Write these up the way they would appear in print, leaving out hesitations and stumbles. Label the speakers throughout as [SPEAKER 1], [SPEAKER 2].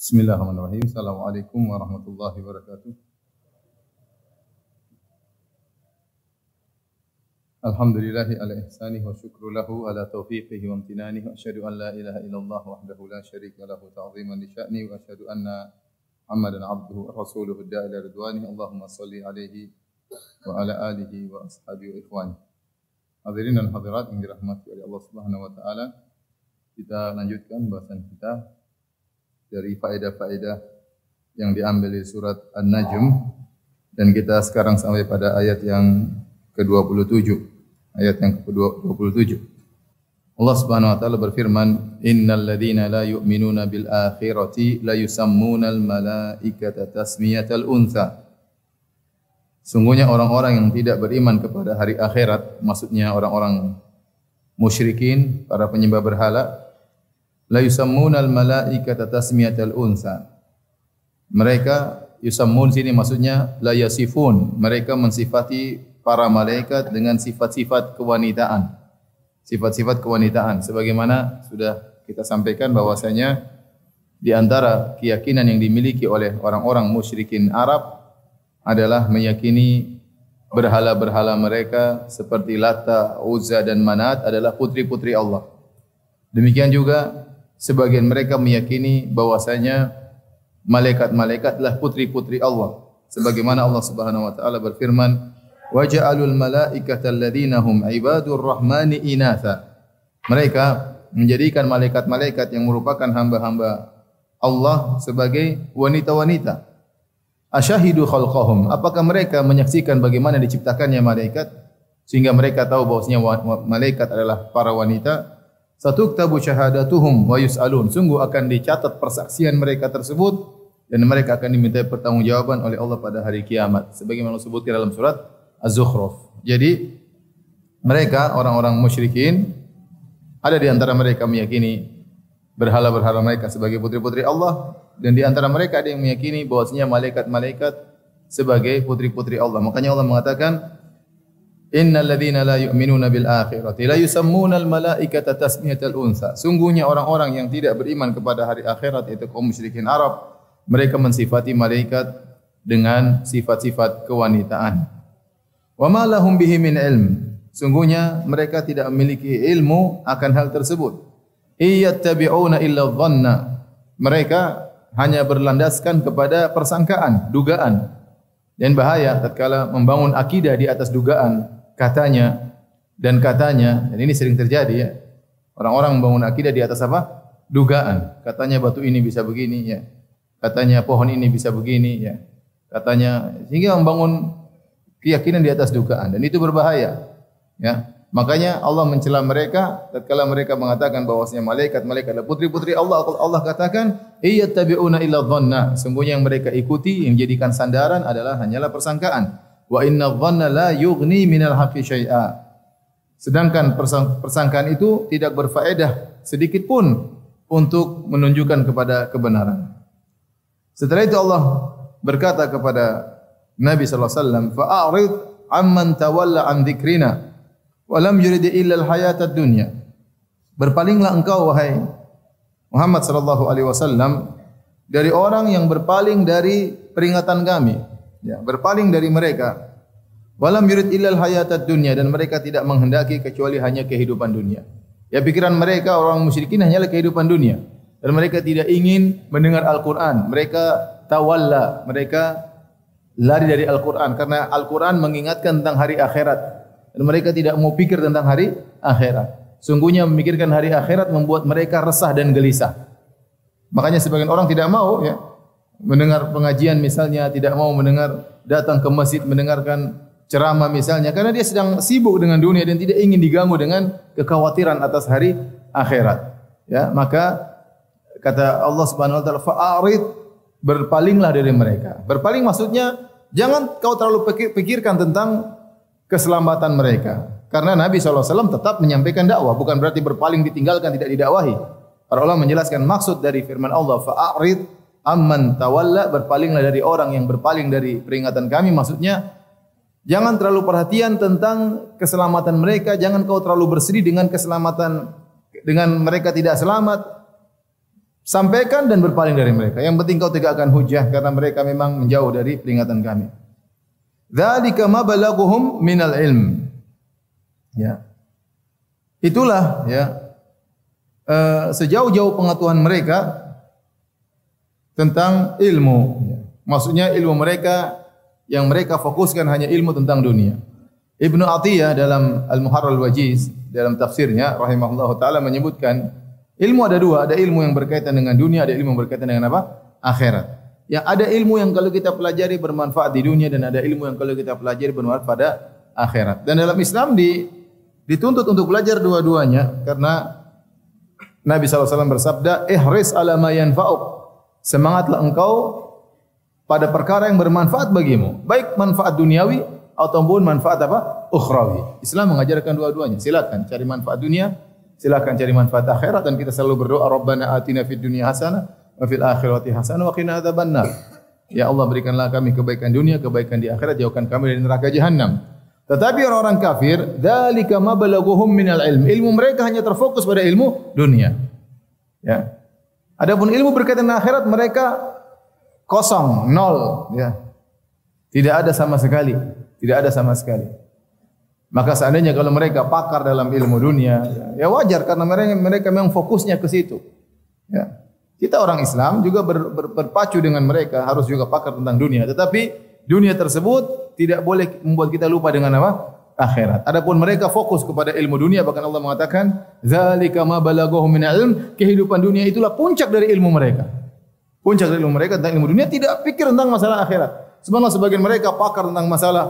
[SPEAKER 1] Bismillahirrahmanirrahim. Assalamualaikum warahmatullahi wabarakatuh. Alhamdulillahi ala ihsanih wa syukru lahu ala taufiqihi wa amtinanih wa asyhadu an la ilaha illallah wahdahu la syarika lahu ta'ziman li sya'ni wa asyhadu anna Muhammadan abduhu wa rasuluhu da'a ila ridwanihi. Allahumma shalli alaihi wa ala alihi wa ashabihi wa ikhwani. Hadirin dan hadirat yang dirahmati oleh Allah Subhanahu wa taala, kita lanjutkan bahasan kita dari faedah-faedah yang diambil dari surat An-Najm, dan kita sekarang sampai pada ayat yang ke-27. Ayat yang ke-27. Allah Subhanahu wa taala berfirman, "Innal ladzina la yu'minuna bil akhirati la yusammunal malaikata tasmiyatal untha." Sungguhnya orang-orang yang tidak beriman kepada hari akhirat, maksudnya orang-orang musyrikin, para penyembah berhala, la yusammunal malaikata tasmiyatal untha. Mereka yusammun sini maksudnya la yasifun, mereka mensifati para malaikat dengan sifat-sifat kewanitaan. Sifat-sifat kewanitaan sebagaimana sudah kita sampaikan bahwasanya di antara keyakinan yang dimiliki oleh orang-orang musyrikin Arab adalah meyakini berhala-berhala mereka seperti Lata, Uzza dan Manat adalah putri-putri Allah. Demikian juga sebagian mereka meyakini bahwasanya malaikat-malaikat adalah putri-putri Allah. Sebagaimana Allah Subhanahu wa taala berfirman, "Wa ja'alul malaikata alladziina hum ibadur rahmani inatha." Mereka menjadikan malaikat-malaikat yang merupakan hamba-hamba Allah sebagai wanita-wanita. Asyahidu khalqahum, apakah mereka menyaksikan bagaimana diciptakannya malaikat sehingga mereka tahu bahwasanya malaikat adalah para wanita? Satuktabu syahadatuhum wa yus'alun, sungguh akan dicatat persaksian mereka tersebut dan mereka akan diminta pertanggungjawaban oleh Allah pada hari kiamat, sebagaimana disebutkan dalam surat Az-Zukhruf. Jadi mereka orang-orang musyrikin, ada di antara mereka meyakini berhala-berhala mereka sebagai putri-putri Allah, dan di antara mereka ada yang meyakini bahwasanya malaikat-malaikat sebagai putri-putri Allah. Makanya Allah mengatakan, "Innal ladzina la yu'minuna bil akhirati la yusammunal malaikata tasmiyatal untha." Sungguhnya orang-orang yang tidak beriman kepada hari akhirat, yaitu kaum musyrikin Arab, mereka mensifati malaikat dengan sifat-sifat kewanitaan. Wa ma lahum bihi min ilm. Sungguhnya mereka tidak memiliki ilmu akan hal tersebut. Iyattabi'una illa dhanna. Mereka hanya berlandaskan kepada persangkaan, dugaan. Dan bahaya tatkala membangun akidah di atas dugaan, katanya dan katanya. Dan ini sering terjadi ya. Orang-orang membangun akidah di atas apa? Dugaan. Katanya batu ini bisa begini ya. Katanya pohon ini bisa begini ya. Katanya, sehingga membangun keyakinan di atas dugaan, dan itu berbahaya. Ya. Makanya Allah mencela mereka tatkala mereka mengatakan bahwasanya malaikat-malaikat adalah putri-putri Allah. Allah katakan, "Iyattabi'una illa dhanna." Sungguhnya yang mereka ikuti, yang jadikan sandaran adalah hanyalah persangkaan. Wa inna dhanna la yughni minal haqqi syai'a. Sedangkan persangkaan itu tidak berfaedah sedikit pun untuk menunjukkan kepada kebenaran. Setelah itu Allah berkata kepada Nabi sallallahu alaihi wasallam, "Fa'arid amman tawalla an dzikrina wa lam yurid illa al-hayatad dunya." Berpalinglah engkau wahai Muhammad sallallahu alaihi wasallam dari orang yang berpaling dari peringatan kami, ya, berpaling dari mereka. Wa lam yurid illa al-hayatad dunya, dan mereka tidak menghendaki kecuali hanya kehidupan dunia. Ya, pikiran mereka orang musyrikin hanyalah kehidupan dunia, dan mereka tidak ingin mendengar Al-Qur'an. Mereka tawalla, mereka lari dari Al-Quran karena Al-Quran mengingatkan tentang hari akhirat, dan mereka tidak mau pikir tentang hari akhirat. Sungguhnya memikirkan hari akhirat membuat mereka resah dan gelisah. Makanya sebagian orang tidak mau ya mendengar pengajian misalnya, tidak mau mendengar, datang ke masjid mendengarkan ceramah misalnya, karena dia sedang sibuk dengan dunia dan tidak ingin diganggu dengan kekhawatiran atas hari akhirat. Ya, maka kata Allah Subhanahu wa taala, "Fa'arid", berpalinglah dari mereka. Berpaling maksudnya jangan kau terlalu pikirkan tentang keselamatan mereka. Karena Nabi SAW tetap menyampaikan dakwah, bukan berarti berpaling ditinggalkan, tidak didakwahi. Para ulama menjelaskan maksud dari firman Allah, "Fa'arid amman tawalla", berpalinglah dari orang yang berpaling dari peringatan kami. Maksudnya jangan terlalu perhatian tentang keselamatan mereka, jangan kau terlalu bersedih dengan keselamatan, dengan mereka tidak selamat. sampaikan dan berpaling dari mereka. Yang penting kau tegakkan hujjah karena mereka memang menjauh dari peringatan kami. Dzalika ma balaghuhum minal ilm. Ya. Itulah ya sejauh-jauh pengetahuan mereka tentang ilmu. Maksudnya ilmu mereka yang mereka fokuskan hanya ilmu tentang dunia. Ibnu Athiyah dalam Al-Muharrar Al-Wajiz dalam tafsirnya rahimahullahu taala menyebutkan ilmu ada dua, ada ilmu yang berkaitan dengan dunia, ada ilmu yang berkaitan dengan apa? Akhirat. Yang ada ilmu yang kalau kita pelajari bermanfaat di dunia dan ada ilmu yang kalau kita pelajari bermanfaat pada akhirat. Dan dalam Islam dituntut untuk belajar dua-duanya karena Nabi SAW bersabda, "Ihris ala ma yanfa'uk." Semangatlah engkau pada perkara yang bermanfaat bagimu, baik manfaat duniawi ataupun manfaat apa? Ukhrawi. Islam mengajarkan dua-duanya. Silakan cari manfaat dunia, silakan cari manfaat akhirat dan kita selalu berdoa, Rabbana atina fid dunya hasanah wa fil akhirati hasanah wa qina adzabannar. Ya Allah, berikanlah kami kebaikan dunia, kebaikan di akhirat, jauhkan kami dari neraka jahanam. Tetapi orang-orang kafir, dzalika ma balaghuhum minal ilm. Ilmu mereka hanya terfokus pada ilmu dunia. Ya. Adapun ilmu berkaitan dengan akhirat mereka kosong, nol, ya. Tidak ada sama sekali, tidak ada sama sekali. Maka seandainya kalau mereka pakar dalam ilmu dunia, ya wajar karena mereka memang fokusnya ke situ. Ya. Kita orang Islam juga berpacu dengan mereka, harus juga pakar tentang dunia. Tetapi dunia tersebut tidak boleh membuat kita lupa dengan apa? Akhirat. Adapun mereka fokus kepada ilmu dunia, bahkan Allah mengatakan, "Dzalika ma balaghuhum min ilm." Kehidupan dunia itulah puncak dari ilmu mereka. Puncak dari ilmu mereka tentang ilmu dunia, tidak pikir tentang masalah akhirat. Sebenarnya sebagian mereka pakar tentang masalah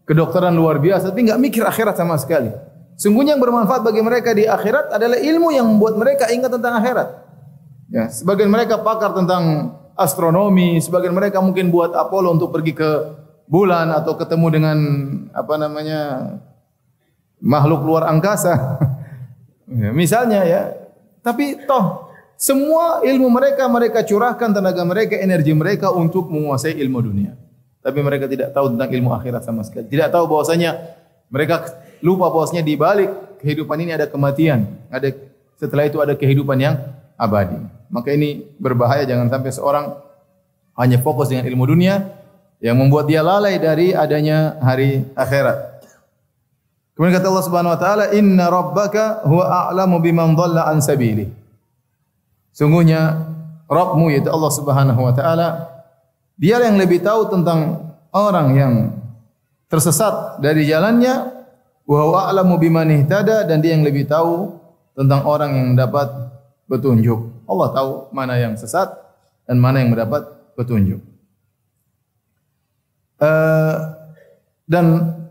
[SPEAKER 1] kedokteran luar biasa, tapi enggak mikir akhirat sama sekali. Sungguhnya yang bermanfaat bagi mereka di akhirat adalah ilmu yang membuat mereka ingat tentang akhirat. Ya, sebagian mereka pakar tentang astronomi, sebagian mereka mungkin buat Apollo untuk pergi ke bulan atau ketemu dengan apa namanya makhluk luar angkasa. Ya, misalnya ya. Tapi toh semua ilmu mereka curahkan tenaga mereka, energi mereka untuk menguasai ilmu dunia. Tapi mereka tidak tahu tentang ilmu akhirat sama sekali. Tidak tahu bahwasanya mereka lupa bahwasanya di balik kehidupan ini ada kematian. Setelah itu ada kehidupan yang abadi. Maka ini berbahaya, jangan sampai seorang hanya fokus dengan ilmu dunia yang membuat dia lalai dari adanya hari akhirat. Kemudian kata Allah Subhanahu wa taala, "Inna rabbaka huwa a'lamu biman dhalla an sabili." Sungguhnya Rabbmu yaitu Allah Subhanahu wa taala, Dia yang lebih tahu tentang orang yang tersesat dari jalannya, wa huwa a'lamu biman ihtada, dan Dia yang lebih tahu tentang orang yang mendapat petunjuk. Allah tahu mana yang sesat dan mana yang mendapat petunjuk. Dan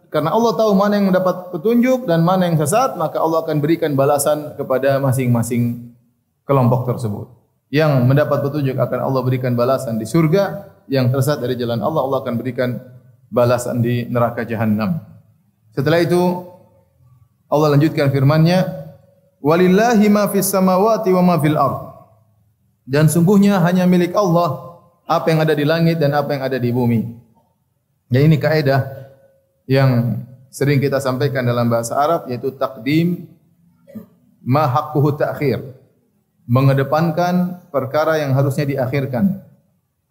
[SPEAKER 1] karena Allah tahu mana yang mendapat petunjuk dan mana yang sesat, maka Allah akan berikan balasan kepada masing-masing kelompok tersebut. Yang mendapat petunjuk akan Allah berikan balasan di surga, yang tersesat dari jalan Allah, Allah akan berikan balasan di neraka jahanam. Setelah itu Allah lanjutkan firman-Nya, "Walillahi ma fis samawati wa ma fil ardh." Dan sungguhnya hanya milik Allah apa yang ada di langit dan apa yang ada di bumi. Ya, ini kaidah yang sering kita sampaikan dalam bahasa Arab, yaitu takdim ma haqquhu ta'khir. Mengedepankan perkara yang harusnya diakhirkan.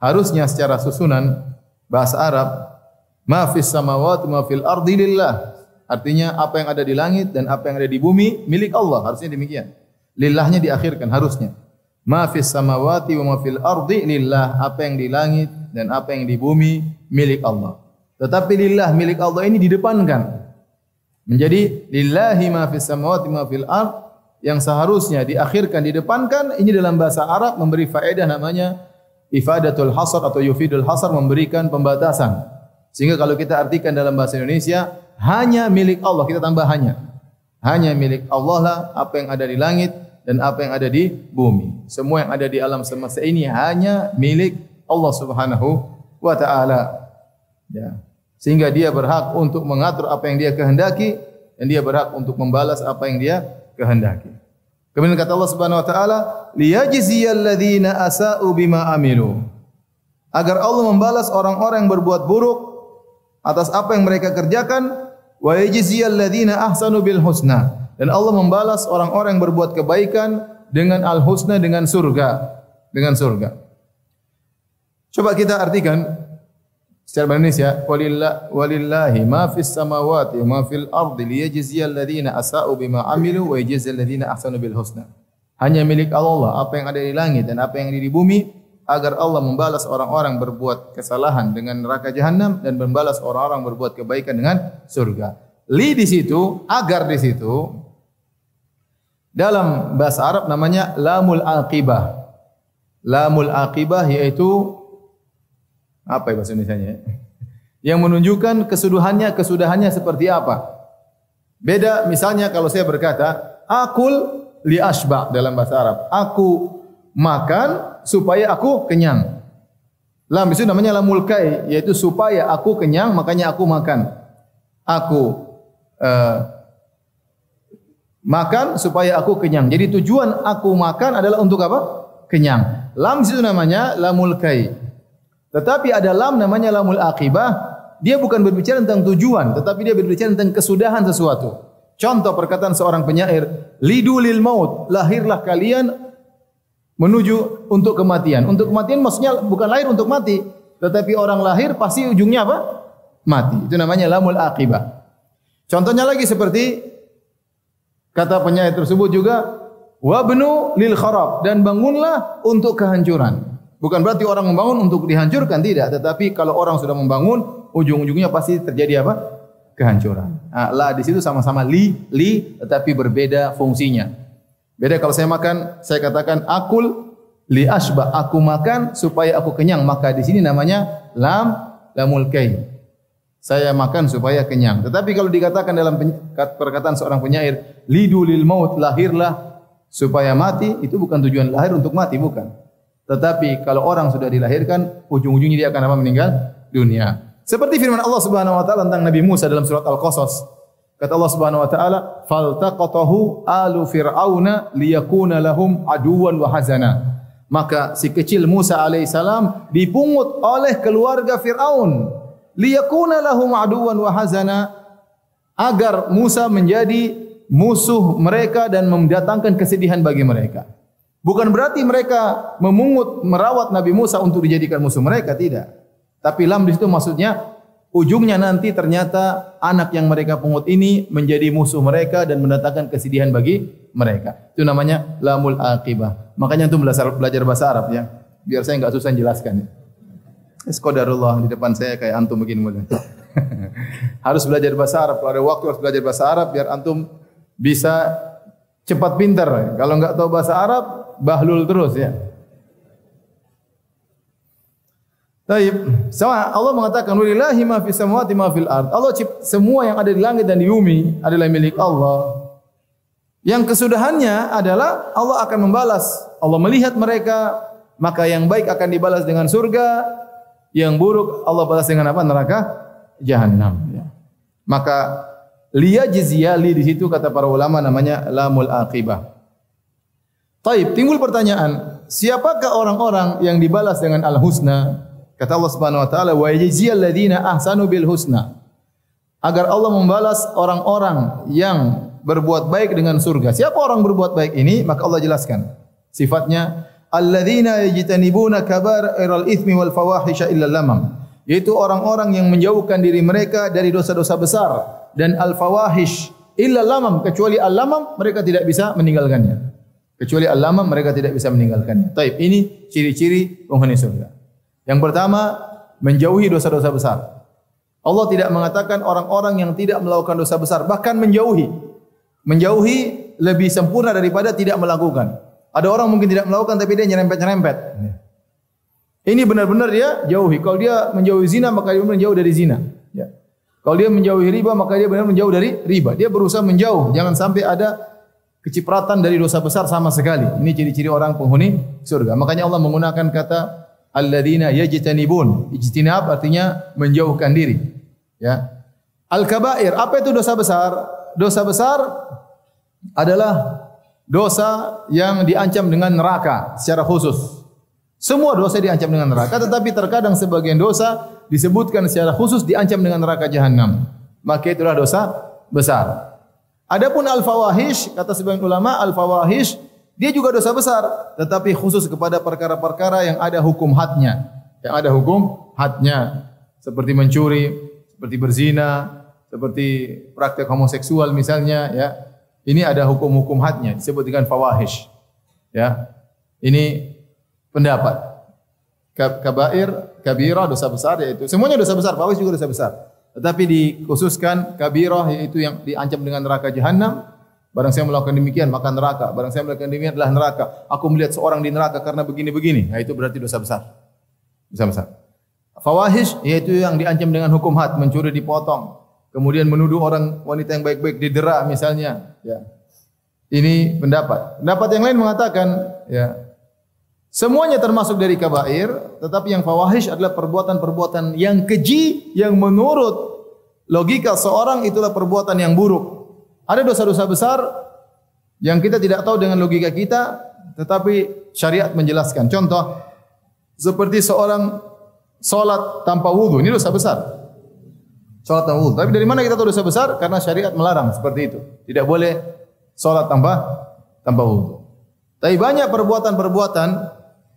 [SPEAKER 1] Harusnya secara susunan bahasa Arab, ma fis samawati ma fil ardi lillah. Artinya apa yang ada di langit dan apa yang ada di bumi milik Allah, harusnya demikian. Lillahnya diakhirkan harusnya. Ma fis samawati wa ma fil ardi lillah, apa yang di langit dan apa yang di bumi milik Allah. Tetapi lillah, milik Allah ini didepankan. Menjadi lillahi ma fis samawati ma fil ard, yang seharusnya diakhirkan didepankan. Ini dalam bahasa Arab memberi faedah namanya ifadatul hasar atau yufidul hasar, memberikan pembatasan. Sehingga kalau kita artikan dalam bahasa Indonesia, hanya milik Allah, kita tambah hanya. Hanya milik Allah lah apa yang ada di langit dan apa yang ada di bumi. Semua yang ada di alam semesta ini hanya milik Allah Subhanahu wa taala. Ya. Sehingga Dia berhak untuk mengatur apa yang Dia kehendaki dan Dia berhak untuk membalas apa yang Dia kehendaki. Kemudian kata Allah Subhanahu wa taala, liyajziyal ladzina asa'u bima amilu. Agar Allah membalas orang-orang yang berbuat buruk atas apa yang mereka kerjakan, wa yajziyal ladzina ahsanu bil husna. Dan Allah membalas orang-orang yang berbuat kebaikan dengan al-husna, dengan surga. dengan surga. Coba kita artikan secara bahasa Indonesia, walillahi ma fis samawati wa ma fil ardi liyajziyal ladzina asa'u bima amilu wa yajziyal ladzina ahsanu bil husna. Hanya milik Allah apa yang ada di langit dan apa yang ada di bumi, agar Allah membalas orang-orang berbuat kesalahan dengan neraka jahanam dan membalas orang-orang berbuat kebaikan dengan surga. Li di situ, agar di situ dalam bahasa Arab namanya lamul aqibah. Lamul aqibah yaitu apa ya bahasa Indonesianya? Yang menunjukkan kesudahannya seperti apa. Beda misalnya kalau saya berkata, akul li asba dalam bahasa Arab. Aku makan supaya aku kenyang. Lam itu namanya lamul kai, yaitu supaya aku kenyang makanya aku makan. Aku makan supaya aku kenyang. Jadi tujuan aku makan adalah untuk apa? Kenyang. Lam itu namanya lamul kai. Tetapi ada lam namanya lamul aqibah, dia bukan berbicara tentang tujuan, tetapi dia berbicara tentang kesudahan sesuatu. Contoh perkataan seorang penyair, lidu lil maut, lahirlah kalian menuju untuk kematian. Untuk kematian maksudnya bukan lahir untuk mati, tetapi orang lahir pasti ujungnya apa? Mati. Itu namanya lamul aqibah. Contohnya lagi seperti kata penyair tersebut juga, wabnu lil kharab, dan bangunlah untuk kehancuran. Bukan berarti orang membangun untuk dihancurkan, tidak. Tetapi kalau orang sudah membangun, ujung-ujungnya pasti terjadi apa? Kehancuran. Nah, la di situ sama-sama li, tetapi berbeda fungsinya. Beda kalau saya makan, saya katakan akul li asba, aku makan supaya aku kenyang. Maka di sini namanya lamul kai. Saya makan supaya kenyang. Tetapi kalau dikatakan dalam perkataan seorang penyair, lidu lil maut, lahirlah supaya mati, itu bukan tujuan lahir untuk mati, bukan. Tetapi kalau orang sudah dilahirkan, ujung-ujungnya dia akan apa? Meninggal dunia. Seperti firman Allah Subhanahu wa taala tentang Nabi Musa dalam surat Al-Qasas. Kata Allah Subhanahu wa taala, "Faltaqatahu alu fir'auna liyakuna lahum aduwan wa hazana." Maka si kecil Musa alaihissalam dipungut oleh keluarga Fir'aun, liyakuna lahum aduwan wa hazana, agar Musa menjadi musuh mereka dan mendatangkan kesedihan bagi mereka. Bukan berarti mereka memungut, merawat Nabi Musa untuk dijadikan musuh mereka, tidak. Tapi lam di situ maksudnya ujungnya nanti ternyata anak yang mereka pungut ini menjadi musuh mereka dan mendatangkan kesedihan bagi mereka. Itu namanya lamul aqibah. Makanya antum belajar bahasa Arab ya, biar saya enggak susah jelaskan. Qadarullah di depan saya kayak antum begini mulai. Harus belajar bahasa Arab. Kalau ada waktu harus belajar bahasa Arab biar antum bisa cepat pintar. Kalau enggak tahu bahasa Arab, bahlul terus ya. Taib. Sama Allah mengatakan walillahi ma fis samawati ma fil ard. Allah cipta semua yang ada di langit dan di bumi adalah milik Allah. Yang kesudahannya adalah Allah akan membalas. Allah melihat mereka, maka yang baik akan dibalas dengan surga, yang buruk Allah balas dengan apa? Neraka jahanam ya. Maka liyajziya li di situ kata para ulama namanya lamul aqibah. Taib, timbul pertanyaan, siapakah orang-orang yang dibalas dengan al-husna? Kata Allah Subhanahu wa taala, wa yajziyal ladzina ahsanu bil husna. Agar Allah membalas orang-orang yang berbuat baik dengan surga. Siapa orang berbuat baik ini? Maka Allah jelaskan. Sifatnya alladzina yajtanibuna kaba'iral itsmi wal fawahisha illa lamam. Yaitu orang-orang yang menjauhkan diri mereka dari dosa-dosa besar dan al-fawahish illa lamam, kecuali al-lamam mereka tidak bisa meninggalkannya. Kecuali al-lamam mereka tidak bisa meninggalkannya. Taib, ini ciri-ciri penghuni surga. Yang pertama, menjauhi dosa-dosa besar. Allah tidak mengatakan orang-orang yang tidak melakukan dosa besar, bahkan menjauhi. Menjauhi lebih sempurna daripada tidak melakukan. Ada orang mungkin tidak melakukan tapi dia nyerempet-nyerempet. Ini benar-benar dia jauhi. Kalau dia menjauhi zina, maka dia menjauh dari zina. Ya. Kalau dia menjauhi riba, maka dia benar menjauh dari riba. Dia berusaha menjauh, jangan sampai ada kecipratan dari dosa besar sama sekali. Ini ciri-ciri orang penghuni surga. Makanya Allah menggunakan kata alladzina yajtanibun. Ijtinab artinya menjauhkan diri. Ya. Al-kabair, apa itu dosa besar? Dosa besar adalah dosa yang diancam dengan neraka secara khusus. Semua dosa diancam dengan neraka, tetapi terkadang sebagian dosa disebutkan secara khusus diancam dengan neraka jahanam. Maka itulah dosa besar. Adapun al-fawahish, kata sebagian ulama, al-fawahish dia juga dosa besar, tetapi khusus kepada perkara-perkara yang ada hukum hadnya. Yang ada hukum hadnya, seperti mencuri, seperti berzina, seperti praktek homoseksual misalnya, ya. Ini ada hukum-hukum hadnya, disebut dengan fawahish. Ya. Ini pendapat. Kabair, kabirah, dosa besar, yaitu semuanya dosa besar, fawahish juga dosa besar. Tetapi dikhususkan kabirah, yaitu yang diancam dengan neraka jahanam. Barang saya melakukan demikian, maka neraka. Barang saya melakukan demikian adalah neraka. Aku melihat seorang di neraka karena begini-begini. Nah, itu berarti dosa besar. Dosa besar. Fawahish, yaitu yang diancam dengan hukum had, mencuri dipotong, kemudian menuduh orang wanita yang baik-baik didera misalnya. Ya. Ini pendapat. Pendapat yang lain mengatakan, ya, semuanya termasuk dari kabair, tetapi yang fawahish adalah perbuatan-perbuatan yang keji, yang menurut logika seorang itulah perbuatan yang buruk. Ada dosa-dosa besar yang kita tidak tahu dengan logika kita, tetapi syariat menjelaskan. Contoh, seperti seorang salat tanpa wudu, ini dosa besar. Salat tanpa wudu. Tapi dari mana kita tahu dosa besar? Karena syariat melarang seperti itu. Tidak boleh salat tanpa wudu. Tapi banyak perbuatan-perbuatan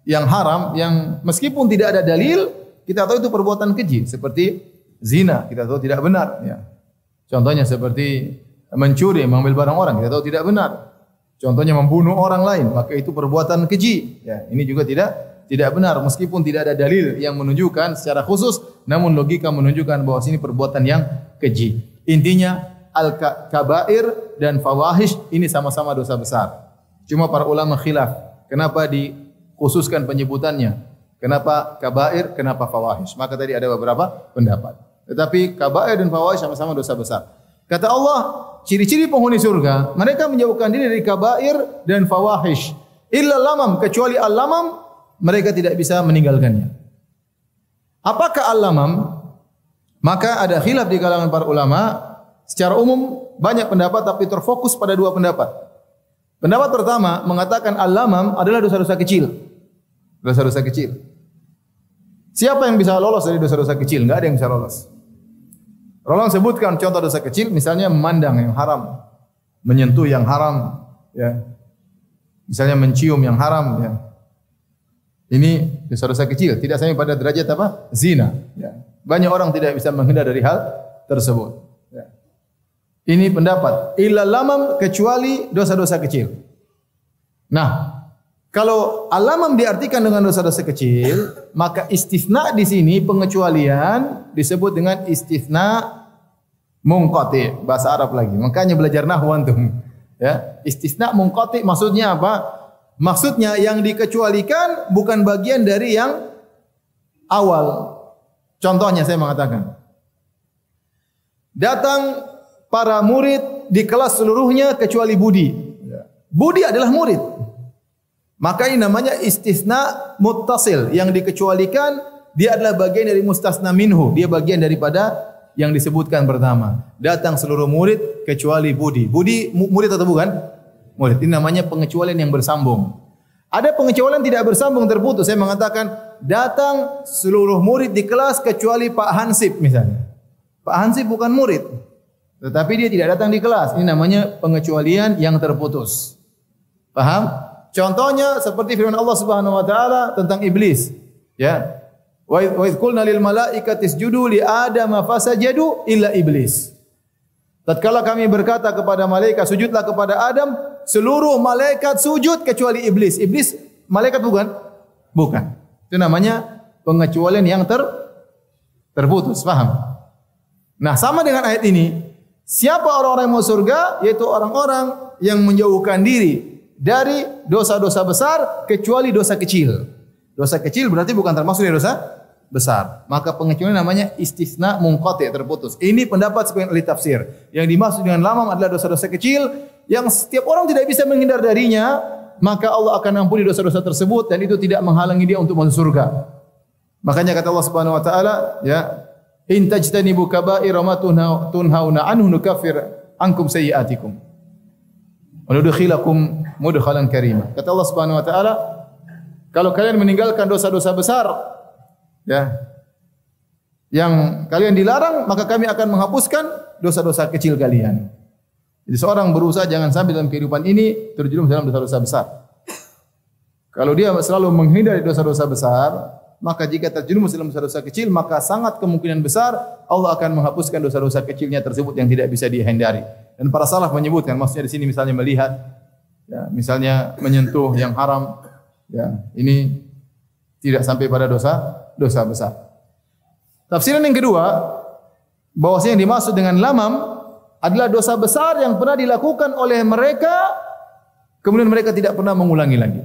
[SPEAKER 1] yang haram, yang meskipun tidak ada dalil, kita tahu itu perbuatan keji. Seperti zina, kita tahu tidak benar. Ya. Contohnya seperti mencuri, mengambil barang orang, kita tahu tidak benar. Contohnya membunuh orang lain, maka itu perbuatan keji. Ya, ini juga tidak benar, meskipun tidak ada dalil yang menunjukkan secara khusus, namun logika menunjukkan bahwa ini perbuatan yang keji. Intinya al-kabair dan fawahish ini sama-sama dosa besar. Cuma para ulama khilaf, kenapa dikhususkan penyebutannya? Kenapa kabair, kenapa fawahish? Maka tadi ada beberapa pendapat. Tetapi kabair dan fawahish sama-sama dosa besar. Kata Allah, ciri-ciri penghuni surga, mereka menjauhkan diri dari kabair dan fawahish. Illa lamam, kecuali al-lamam, mereka tidak bisa meninggalkannya. Apakah al-lamam? Maka ada khilaf di kalangan para ulama. Secara umum banyak pendapat, tapi terfokus pada dua pendapat. Pendapat pertama mengatakan al-lamam adalah dosa-dosa kecil. Dosa-dosa kecil. Siapa yang bisa lolos dari dosa-dosa kecil? Enggak ada yang bisa lolos. Rasulullah sebutkan contoh dosa kecil, misalnya memandang yang haram, menyentuh yang haram, ya. Misalnya mencium yang haram, ya. Ini dosa-dosa kecil, tidak sampai pada derajat apa? Zina. Ya. Banyak orang tidak bisa menghindar dari hal tersebut. Ya. Ini pendapat. Illa lamam, kecuali dosa-dosa kecil. Nah, kalau al-lamam diartikan dengan dosa-dosa kecil, maka istisna di sini pengecualian disebut dengan istisna munqati, bahasa Arab lagi. Makanya belajar nahwu antum. Ya, istisna munqati maksudnya apa? Maksudnya yang dikecualikan bukan bagian dari yang awal. Contohnya saya mengatakan, datang para murid di kelas seluruhnya kecuali Budi. Budi adalah murid. Maka ini namanya istisna muttasil, yang dikecualikan dia adalah bagian dari mustasna minhu, dia bagian daripada yang disebutkan pertama. Datang seluruh murid kecuali Budi. Budi murid atau bukan? Murid. Ini namanya pengecualian yang bersambung. Ada pengecualian tidak bersambung, terputus. Saya mengatakan datang seluruh murid di kelas kecuali Pak Hansip misalnya. Pak Hansip bukan murid, tetapi dia tidak datang di kelas. Ini namanya pengecualian yang terputus. Paham? Contohnya seperti firman Allah Subhanahu wa taala tentang iblis, ya. Wa idh qulna lil malaikati isjudu li adama fasajadu illa iblis. Tatkala kami berkata kepada malaikat sujudlah kepada Adam, seluruh malaikat sujud kecuali iblis. Iblis malaikat bukan? Bukan. Itu namanya pengecualian yang terputus, paham? Nah, sama dengan ayat ini, siapa orang-orang yang mau surga? Yaitu orang-orang yang menjauhkan diri dari dosa-dosa besar kecuali dosa kecil. Dosa kecil berarti bukan termasuk dari dosa besar. Maka pengecualian namanya istisna munqati, terputus. Ini pendapat sebagian ahli tafsir. Yang dimaksud dengan lamam adalah dosa-dosa kecil yang setiap orang tidak bisa menghindar darinya, maka Allah akan ampuni dosa-dosa tersebut dan itu tidak menghalangi dia untuk masuk surga. Makanya kata Allah Subhanahu wa taala, ya, in tajtanibu kaba'ira ma tunhauna anhu nukaffir ankum sayyi'atikum wa nudkhilakum mudkhalan karima. Kata Allah Subhanahu wa taala, kalau kalian meninggalkan dosa-dosa besar, ya, yang kalian dilarang, maka kami akan menghapuskan dosa-dosa kecil kalian. Jadi seorang berusaha jangan sampai dalam kehidupan ini terjerumus dalam dosa-dosa besar. Kalau dia selalu menghindari dosa-dosa besar, maka jika terjerumus dalam dosa-dosa kecil, maka sangat kemungkinan besar Allah akan menghapuskan dosa-dosa kecilnya tersebut yang tidak bisa dihindari. Dan para salaf menyebutkan, maksudnya di sini misalnya melihat, ya, misalnya menyentuh yang haram, ya, ini tidak sampai pada dosa besar. Tafsiran yang kedua, bahwasanya yang dimaksud dengan lamam adalah dosa besar yang pernah dilakukan oleh mereka, kemudian mereka tidak pernah mengulangi lagi.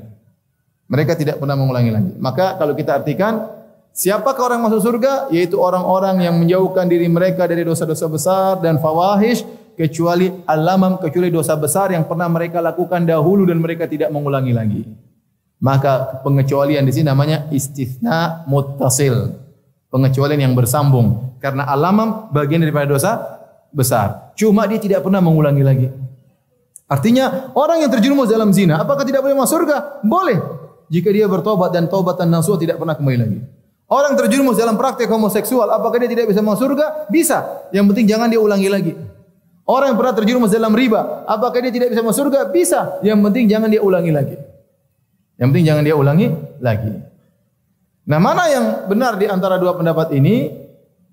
[SPEAKER 1] Mereka tidak pernah mengulangi lagi. Maka kalau kita artikan, siapakah orang masuk surga? Yaitu orang-orang yang menjauhkan diri mereka dari dosa-dosa besar dan fawahish, kecuali al-lamam, kecuali dosa besar yang pernah mereka lakukan dahulu dan mereka tidak mengulangi lagi. Maka pengecualian di sini namanya istitsna muttasil. Pengecualian yang bersambung. Karena al-lamam bagian daripada dosa besar. Cuma dia tidak pernah mengulangi lagi. Artinya orang yang terjerumus dalam zina, apakah tidak boleh masuk surga? Boleh. Jika dia bertobat dan taubatan nasuha tidak pernah kembali lagi. Orang terjerumus dalam praktek homoseksual, apakah dia tidak bisa masuk surga? Bisa. Yang penting jangan dia ulangi lagi. Orang yang pernah terjerumus dalam riba, apakah dia tidak bisa masuk surga? Bisa. Yang penting jangan dia ulangi lagi. Yang penting jangan dia ulangi lagi. Nah, mana yang benar di antara dua pendapat ini?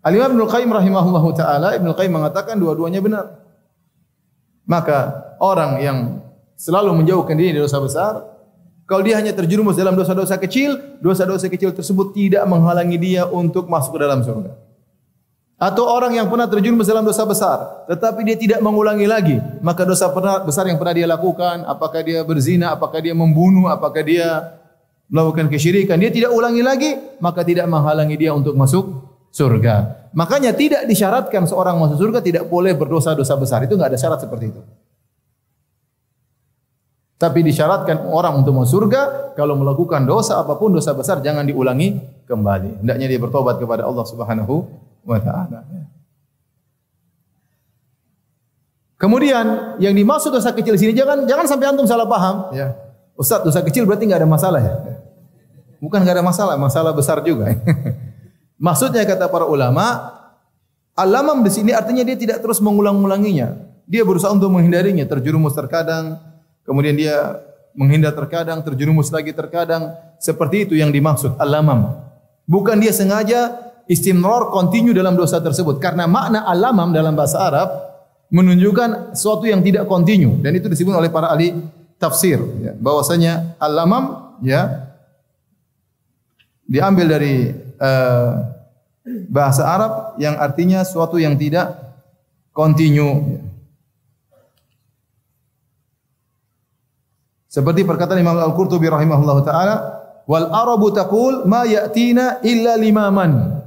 [SPEAKER 1] Al-Imam Ibnu Qayyim rahimahullahu taala, Ibnu Qayyim mengatakan dua-duanya benar. Maka orang yang selalu menjauhkan diri dari dosa besar, kalau dia hanya terjerumus dalam dosa-dosa kecil, dosa-dosa kecil tersebut tidak menghalangi dia untuk masuk ke dalam surga. Atau orang yang pernah terjerumus dalam dosa besar, tetapi dia tidak mengulangi lagi, maka dosa besar yang pernah dia lakukan, apakah dia berzina, apakah dia membunuh, apakah dia melakukan kesyirikan, dia tidak ulangi lagi, maka tidak menghalangi dia untuk masuk surga. Makanya tidak disyaratkan seorang masuk surga tidak boleh berdosa-dosa besar. Itu enggak ada syarat seperti itu. Tapi disyaratkan orang untuk masuk surga kalau melakukan dosa apapun, dosa besar jangan diulangi kembali. Hendaknya dia bertobat kepada Allah Subhanahu wa taala. Kemudian yang dimaksud dosa kecil di sini jangan sampai antum salah paham, ya. Ustaz, dosa kecil berarti enggak ada masalah ya? Bukan enggak ada masalah, masalah besar juga. Maksudnya kata para ulama, al-lamam di sini artinya dia tidak terus mengulang-ulanginya. Dia berusaha untuk menghindarinya, terjerumus terkadang, kemudian dia menghindar terkadang, terjerumus lagi terkadang. Seperti itu yang dimaksud al-lamam. Bukan dia sengaja istimrar, continue dalam dosa tersebut. Karena makna al-lamam dalam bahasa Arab menunjukkan sesuatu yang tidak continue. Dan itu disebut oleh para ahli tafsir. Ya, bahwasanya al-lamam ya, diambil dari bahasa Arab yang artinya sesuatu yang tidak continue. Seperti perkataan Imam Al-Qurtubi rahimahullahu taala, wal arabu taqul ma ya'tina illa limaman.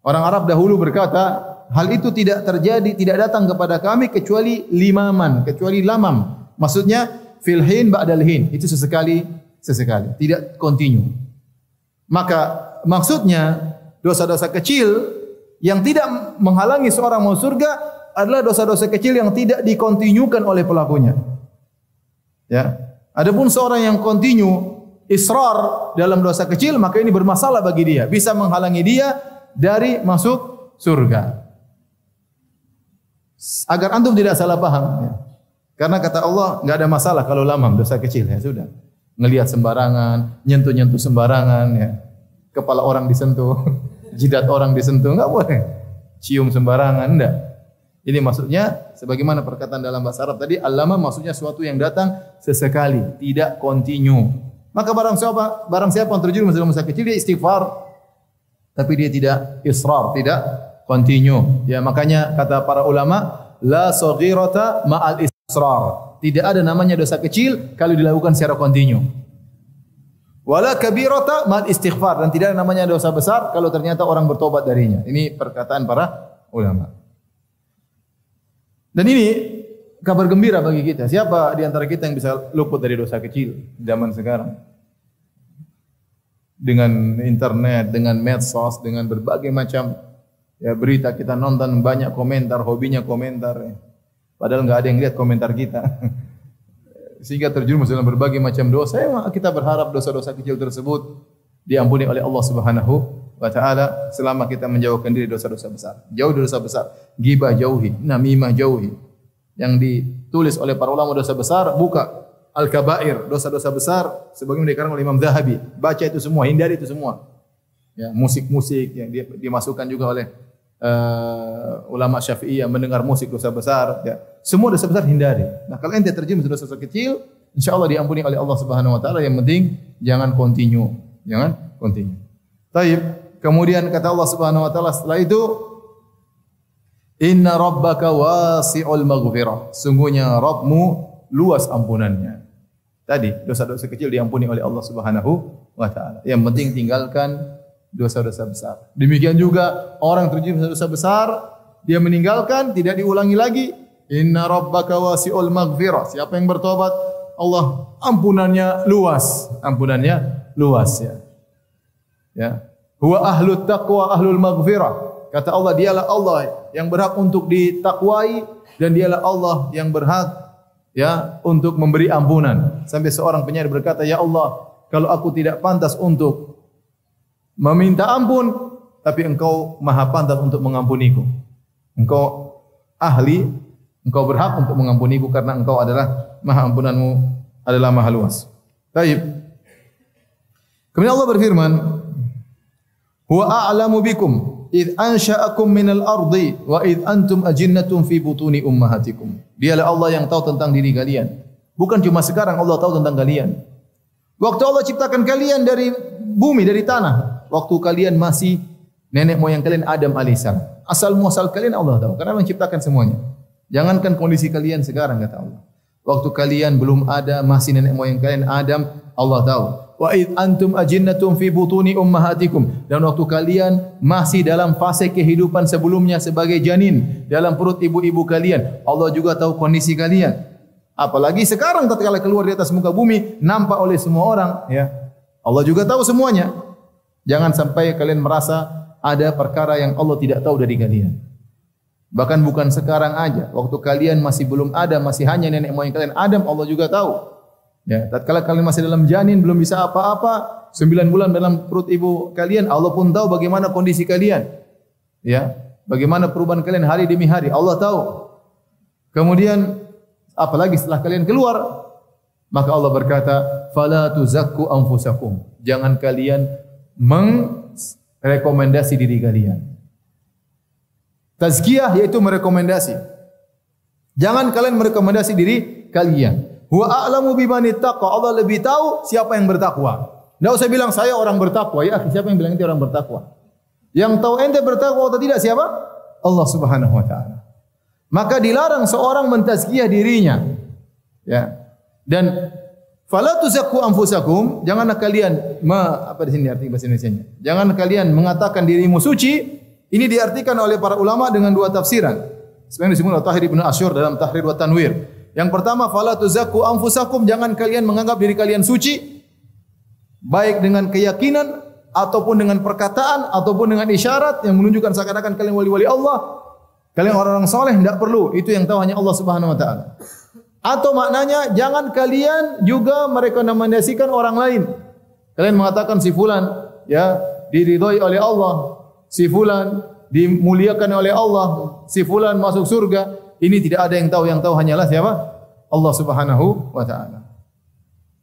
[SPEAKER 1] Orang Arab dahulu berkata, hal itu tidak terjadi, tidak datang kepada kami kecuali limaman, kecuali lamam. Maksudnya fil hin ba'dal hin, itu sesekali, tidak continue. Maka maksudnya dosa-dosa kecil yang tidak menghalangi seorang masuk surga adalah dosa-dosa kecil yang tidak dikontinukan oleh pelakunya. Ya. Adapun seorang yang kontinu israr dalam dosa kecil, maka ini bermasalah bagi dia, bisa menghalangi dia dari masuk surga. Agar antum tidak salah paham. Ya. Karena kata Allah enggak ada masalah kalau lamam dosa kecil, ya sudah. Ngelihat sembarangan, nyentuh-nyentuh sembarangan, ya. Kepala orang disentuh, jidat orang disentuh, enggak boleh. Cium sembarangan, enggak. Ini maksudnya sebagaimana perkataan dalam bahasa Arab tadi, al-lamam maksudnya sesuatu yang datang sesekali, tidak kontinu. Maka barang siapa yang terjerumus dalam dosa kecil, dia istighfar, tapi dia tidak israr, tidak kontinu. Ya, makanya kata para ulama, la saghirata ma'al israr. Tidak ada namanya dosa kecil kalau dilakukan secara kontinu. Wala kabirata ma'al istighfar, dan tidak ada namanya dosa besar kalau ternyata orang bertobat darinya. Ini perkataan para ulama. Dan ini kabar gembira bagi kita. Siapa di antara kita yang bisa luput dari dosa kecil zaman sekarang? Dengan internet, dengan medsos, dengan berbagai macam ya berita kita nonton, banyak komentar, hobinya komentar. Padahal enggak ada yang lihat komentar kita. Sehingga terjerumus dalam berbagai macam dosa. Kita berharap dosa-dosa kecil tersebut diampuni oleh Allah Subhanahu wa taala selama kita menjauhkan diri dosa-dosa besar. Jauh dari dosa besar. Ghibah jauhi, namimah jauhi. Yang ditulis oleh para ulama dosa besar, buka al-kabair, dosa-dosa besar sebagaimana dikatakan oleh Imam Zahabi. Baca itu semua, hindari itu semua. Ya, musik-musik yang dimasukkan juga oleh ulama Syafi'iyah, mendengar musik dosa besar, ya. Semua dosa besar hindari. Nah, kalau ente terjerumus dosa kecil, insyaallah diampuni oleh Allah Subhanahu wa taala. Yang penting jangan continue. Taib. Kemudian kata Allah Subhanahu wa taala setelah itu, inna rabbaka wasi'ul maghfirah. Sungguhnya Rabbmu luas ampunannya. Tadi dosa-dosa kecil diampuni oleh Allah Subhanahu wa taala. Yang penting tinggalkan dosa-dosa besar. Demikian juga orang terjerumus dosa besar, dia meninggalkan, tidak diulangi lagi. Inna rabbaka wasi'ul maghfirah. Siapa yang bertobat, Allah ampunannya luas. Ya. Ya. Huwa ahlut taqwa ahlul maghfirah. Kata Allah, dialah Allah yang berhak untuk ditakwai dan dialah Allah yang berhak ya untuk memberi ampunan. Sampai seorang penyair berkata, ya Allah, kalau aku tidak pantas untuk meminta ampun, tapi Engkau maha pantas untuk mengampuniku. Engkau ahli, Engkau berhak untuk mengampuniku karena Engkau adalah maha ampunanmu adalah maha luas. Baik. Kemudian Allah berfirman, huwa a'lamu bikum id ansha'akum minal ardi wa id antum ajinnatun fi butuni ummahatikum. Dialah Allah yang tahu tentang diri kalian. Bukan cuma sekarang Allah tahu tentang kalian. Waktu Allah ciptakan kalian dari bumi, dari tanah, waktu kalian masih nenek moyang kalian Adam alaihissalam. Asal muasal kalian Allah tahu. Karena Allah menciptakan semuanya. Jangankan kondisi kalian sekarang, kata Allah. Waktu kalian belum ada, masih nenek moyang kalian Adam, Allah tahu. Wa id antum ajinnatun fi butuni ummahatikum. Dan waktu kalian masih dalam fase kehidupan sebelumnya sebagai janin dalam perut ibu-ibu kalian, Allah juga tahu kondisi kalian. Apalagi sekarang tatkala keluar di atas muka bumi, nampak oleh semua orang, ya. Allah juga tahu semuanya. Jangan sampai kalian merasa ada perkara yang Allah tidak tahu dari kalian. Bahkan bukan sekarang aja, waktu kalian masih belum ada, masih hanya nenek moyang kalian Adam, Allah juga tahu. Ya, tatkala kalian masih dalam janin, belum bisa apa-apa, 9 bulan dalam perut ibu kalian, Allah pun tahu bagaimana kondisi kalian. Ya, bagaimana perubahan kalian hari demi hari, Allah tahu. Kemudian apalagi setelah kalian keluar, maka Allah berkata, "Fala tuzakku anfusakum." Jangan kalian merekomendasi diri kalian. Tazkiyah yaitu merekomendasi. Jangan kalian merekomendasi diri kalian. Huwa a'lamu biman ittaqa. Allah lebih tahu siapa yang bertakwa. Enggak usah bilang saya orang bertakwa. Ya, siapa yang bilang ente orang bertakwa? Yang tahu ente bertakwa atau tidak siapa? Allah Subhanahu wa taala. Maka dilarang seorang mentazkiyah dirinya. Ya. Dan fala tuzakku anfusakum, janganlah kalian apa di sini arti bahasa Indonesianya? Jangan kalian mengatakan dirimu suci. Ini diartikan oleh para ulama dengan dua tafsiran. Sebenarnya disebut oleh Tahir Ibnu Asyur dalam Tahrir wa Tanwir. Yang pertama, fala tuzakku anfusakum, jangan kalian menganggap diri kalian suci, baik dengan keyakinan ataupun dengan perkataan ataupun dengan isyarat yang menunjukkan seakan-akan kalian wali-wali Allah, kalian orang-orang soleh, tidak perlu. Itu yang tahu hanya Allah Subhanahu wa taala. Atau maknanya jangan kalian juga merekomendasikan orang lain. Kalian mengatakan si fulan ya diridhoi oleh Allah, si fulan dimuliakan oleh Allah, si fulan masuk surga. Ini tidak ada yang tahu hanyalah siapa? Allah Subhanahu wa taala.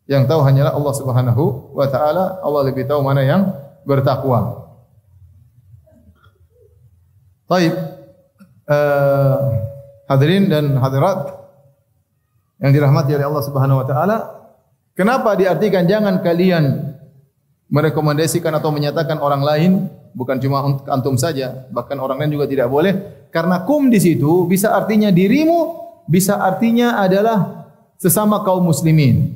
[SPEAKER 1] Yang tahu hanyalah Allah Subhanahu wa taala. Allah lebih tahu mana yang bertakwa. Baik. Hadirin dan hadirat yang dirahmati oleh Allah Subhanahu wa taala, kenapa diartikan jangan kalian merekomendasikan atau menyatakan orang lain, bukan cuma untuk antum saja, bahkan orang lain juga tidak boleh. Karena kum di situ bisa artinya dirimu, bisa artinya adalah sesama kaum muslimin.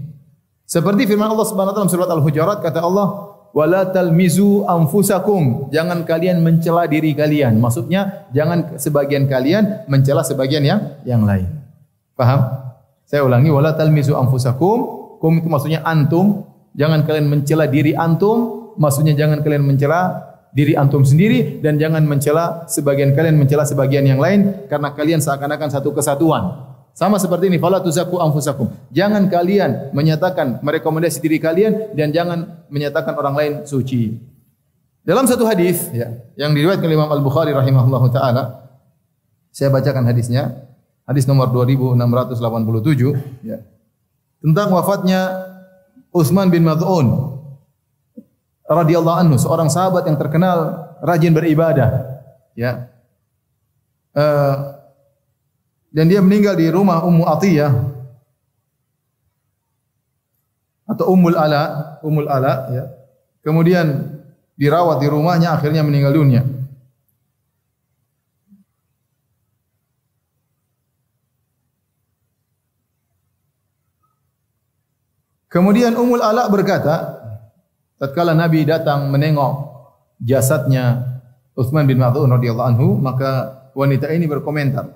[SPEAKER 1] Seperti firman Allah Subhanahu wa taala dalam surat Al-Hujurat, kata Allah, "Wala talmizu anfusakum." Jangan kalian mencela diri kalian. Maksudnya jangan sebagian kalian mencela sebagian yang lain. Paham? Saya ulangi, "Wala talmizu anfusakum." Kum itu maksudnya antum. Jangan kalian mencela diri antum. Maksudnya jangan kalian mencela diri antum sendiri, dan jangan mencela sebagian kalian mencela sebagian yang lain, karena kalian seakan-akan satu kesatuan. Sama seperti ini, fala tuzakku anfusakum. Jangan kalian menyatakan merekomendasi diri kalian dan jangan menyatakan orang lain suci. Dalam satu hadis ya, yang diriwayatkan oleh Imam Al-Bukhari rahimahullahu taala, saya bacakan hadisnya. Hadis nomor 2687 ya. tentang wafatnya Utsman bin Maz'un radhiyallahu anhu, seorang sahabat yang terkenal rajin beribadah, ya. Dan dia meninggal di rumah Ummu Atiyah atau Ummul Ala, ya. Kemudian dirawat di rumahnya, akhirnya meninggal dunia. Kemudian Ummul Ala berkata, tatkala Nabi datang menengok jasadnya Utsman bin Maz'un radhiyallahu anhu, maka wanita ini berkomentar,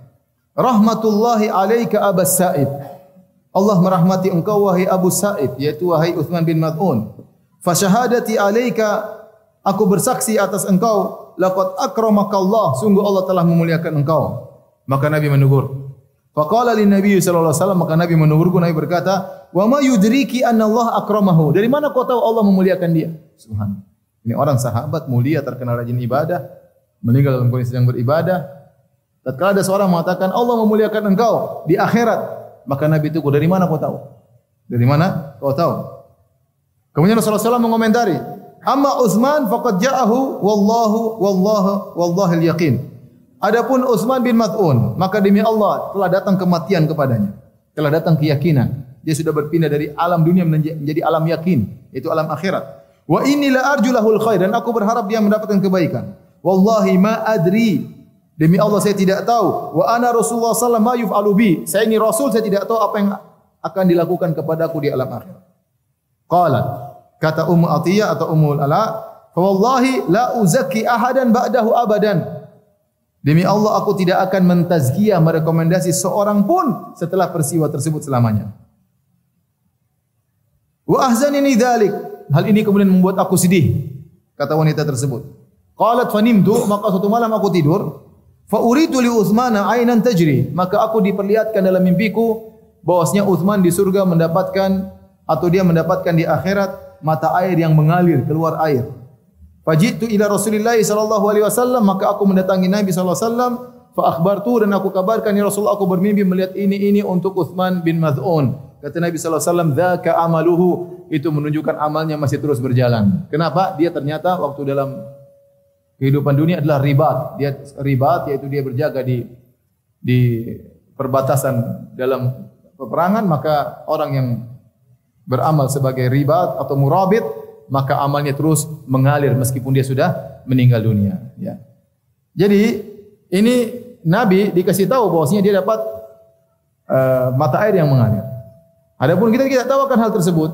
[SPEAKER 1] "Rahmatullahi alaika Abas Sa'ib." Allah merahmati engkau wahai Abu Sa'ib, yaitu wahai Utsman bin Maz'un. "Fa syahadati alaika," aku bersaksi atas engkau, "laqad akramakallah," sungguh Allah telah memuliakan engkau. Maka Nabi menegur. Faqala lin Nabi sallallahu alaihi wasallam, maka Nabi menegurku, Nabi berkata, "Wa ma yudriki anna Allah akramahu?" Dari mana kau tahu Allah memuliakan dia? Subhanallah. Ini orang sahabat mulia, terkenal rajin ibadah, meninggal dalam kondisi sedang beribadah. Tatkala ada seorang mengatakan Allah memuliakan engkau di akhirat, maka Nabi itu, dari mana kau tahu? Dari mana kau tahu? Kemudian Rasulullah SAW mengomentari, "Amma Utsman faqad ja'ahu wallahi al-yaqin." Adapun Utsman bin Maz'un, maka demi Allah telah datang kematian kepadanya, telah datang keyakinan. Dia sudah berpindah dari alam dunia menjadi alam yakin, yaitu alam akhirat. Wa inni la arjulahul khair, dan aku berharap dia mendapatkan kebaikan. Wallahi ma adri, demi Allah saya tidak tahu. Wa ana Rasulullah sallallahu alaihi wasallam ma yuf'alu bi, saya ini Rasul, saya tidak tahu apa yang akan dilakukan kepadaku di alam akhirat. Qalat, kata Ummu Atiyah atau Ummul Ala, fa wallahi la uzakki ahadan ba'dahu abadan. Demi Allah aku tidak akan mentazkiyah, merekomendasi seorang pun setelah peristiwa tersebut selamanya. Wa ahzanini dzalik, hal ini kemudian membuat aku sedih, kata wanita tersebut. Qalat fanimtu, maka suatu malam aku tidur, fa uridu li Utsman ainan tajri, maka aku diperlihatkan dalam mimpiku bahwasanya Utsman di surga mendapatkan atau dia mendapatkan di akhirat mata air yang mengalir, keluar air. Fajitu ila Rasulillah sallallahu alaihi wasallam, maka aku mendatangi Nabi sallallahu alaihi wasallam, fa akhbartu, dan aku kabarkan, ya Rasulullah, aku bermimpi melihat ini untuk Utsman bin Maz'un. Kata Nabi sallallahu alaihi wasallam, dzaka amaluhu, itu menunjukkan amalnya masih terus berjalan. Kenapa? Dia ternyata waktu dalam kehidupan dunia adalah ribat. Dia ribat, yaitu dia berjaga di perbatasan dalam peperangan, maka orang yang beramal sebagai ribat atau murabit, maka amalnya terus mengalir meskipun dia sudah meninggal dunia. Ya. Jadi ini Nabi dikasih tahu bahwasanya dia dapat mata air yang mengalir. Adapun kita tidak tahu akan hal tersebut,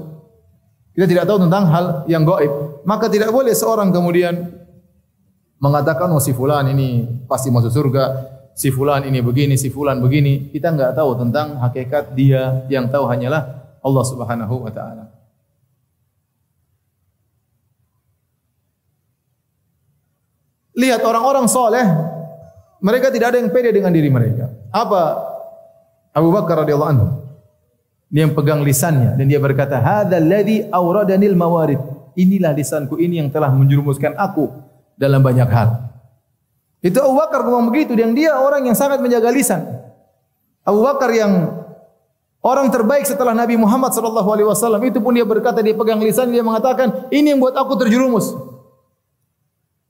[SPEAKER 1] kita tidak tahu tentang hal yang gaib, maka tidak boleh seorang kemudian mengatakan, oh si fulan ini pasti masuk surga, si fulan ini begini, si fulan begini. Kita enggak tahu tentang hakikat dia, yang tahu hanyalah Allah Subhanahu wa taala. Lihat orang-orang soleh, mereka tidak ada yang pede dengan diri mereka. Apa? Abu Bakar radhiyallahu anhu, dia yang pegang lisannya dan dia berkata, hadzal ladzi awradanil mawarid. Inilah lisanku ini yang telah menjerumuskan aku dalam banyak hal. Itu Abu Bakar ngomong begitu, dan dia orang yang sangat menjaga lisan. Abu Bakar yang orang terbaik setelah Nabi Muhammad sallallahu alaihi wasallam, itu pun dia berkata, dia pegang lisan, dia mengatakan, ini yang buat aku terjerumus.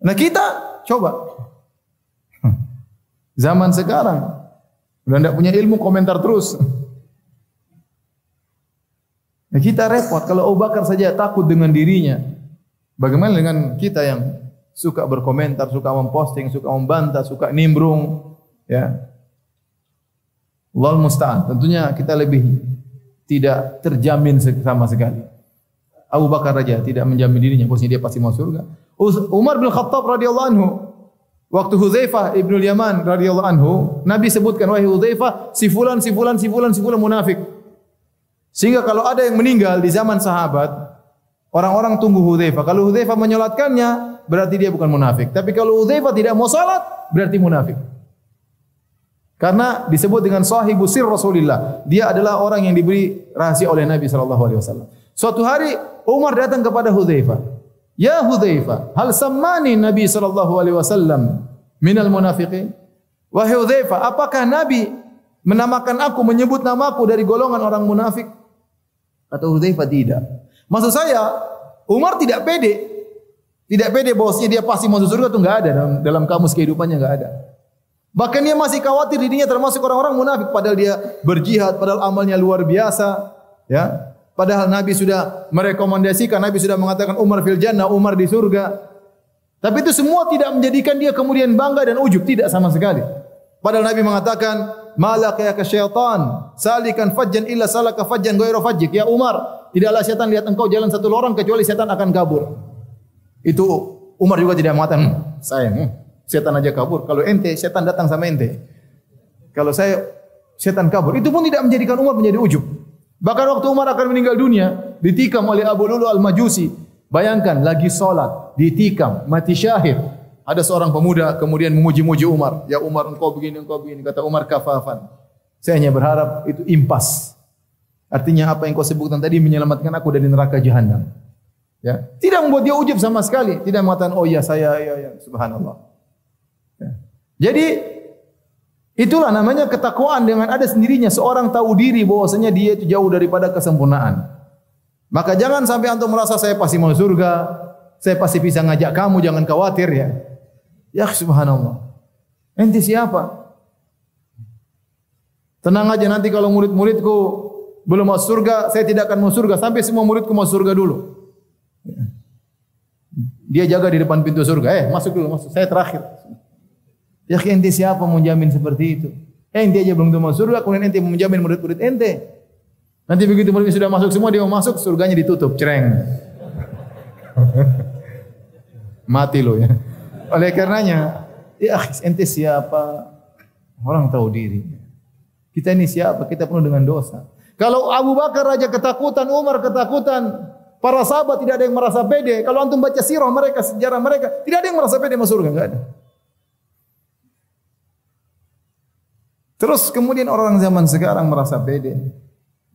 [SPEAKER 1] Nah kita coba zaman sekarang udah tidak punya ilmu, komentar terus. Nah kita repot. Kalau Abu Bakar saja takut dengan dirinya, bagaimana dengan kita yang suka berkomentar, suka memposting, suka membantah, suka nimbrung, ya. Allahul musta'an. Tentunya kita lebih tidak terjamin sama sekali. Abu Bakar saja tidak menjamin dirinya bahwasanya dia pasti masuk surga. Umar bin Khattab radhiyallahu anhu, waktu Hudzaifah ibnul Yaman radhiyallahu anhu, Nabi sebutkan, wahai Hudzaifah, si fulan munafik. Sehingga kalau ada yang meninggal di zaman sahabat, orang-orang tunggu Hudzaifah. Kalau Hudzaifah menyolatkannya, berarti dia bukan munafik. Tapi kalau Hudzaifah tidak mau salat, berarti munafik. Karena disebut dengan sahibu sir Rasulillah. Dia adalah orang yang diberi rahasia oleh Nabi sallallahu alaihi wasallam. Suatu hari Umar datang kepada Hudzaifah. Ya Hudzaifah, hal sammani Nabi sallallahu alaihi wasallam minal munafiqin? Wahai Hudzaifah, apakah Nabi menamakan aku, menyebut namaku dari golongan orang munafik?
[SPEAKER 2] Kata Hudzaifah tidak. Maksud saya, Umar tidak pede. Tidak pede bahwasanya dia pasti masuk surga itu enggak ada dalam kamus kehidupannya, enggak ada. Bahkan dia masih khawatir dirinya termasuk orang-orang munafik padahal dia berjihad, padahal amalnya luar biasa, ya. Padahal Nabi sudah merekomendasikan, Nabi sudah mengatakan Umar fil jannah, Umar di surga. Tapi itu semua tidak menjadikan dia kemudian bangga dan ujub, tidak sama sekali. Padahal Nabi mengatakan, "Malaka ya syaitan, salikan fajjan illa salaka fajjan ghairu fajjik." Ya Umar, tidaklah setan lihat engkau jalan satu lorong kecuali setan akan kabur. Itu Umar juga tidak mengatakan, setan aja kabur. Kalau ente, setan datang sama ente. Kalau saya, setan kabur. Itu pun tidak menjadikan Umar menjadi ujub. Bahkan waktu Umar akan meninggal dunia, ditikam oleh Abu Lulu al-Majusi. Bayangkan, lagi sholat, ditikam, mati syahid. Ada seorang pemuda kemudian memuji-muji Umar. Ya Umar, engkau begini, engkau begini. Kata Umar, kafafan. Saya hanya berharap itu impas. Artinya apa yang kau sebutkan tadi menyelamatkan aku dari neraka jahanam. Ya, tidak membuat dia ujub sama sekali, tidak mengatakan oh ya saya ya, subhanallah. Ya. Jadi itulah namanya ketakwaan dengan ada sendirinya seorang tahu diri bahwasanya dia itu jauh daripada kesempurnaan. Maka jangan sampai antum merasa saya pasti mau surga, saya pasti bisa ngajak kamu, jangan khawatir ya. Ya subhanallah. Ente siapa? Tenang aja nanti kalau murid-muridku belum masuk surga, saya tidak akan masuk surga sampai semua muridku masuk surga dulu. Dia jaga di depan pintu surga. Masuk dulu, masuk. Saya terakhir. Ya ente siapa mau jamin seperti itu? Ente aja belum masuk surga, kemudian ente mau menjamin murid-murid ente. Nanti begitu muridnya sudah masuk semua, dia mau masuk, surganya ditutup, cereng. Mati lo ya. Oleh karenanya, ya ente siapa? Orang tahu diri. Kita ini siapa? Kita penuh dengan dosa. Kalau Abu Bakar aja ketakutan, Umar ketakutan, para sahabat tidak ada yang merasa pede. Kalau antum baca sirah mereka, sejarah mereka, tidak ada yang merasa pede masuk surga, enggak ada. Terus kemudian orang zaman sekarang merasa pede.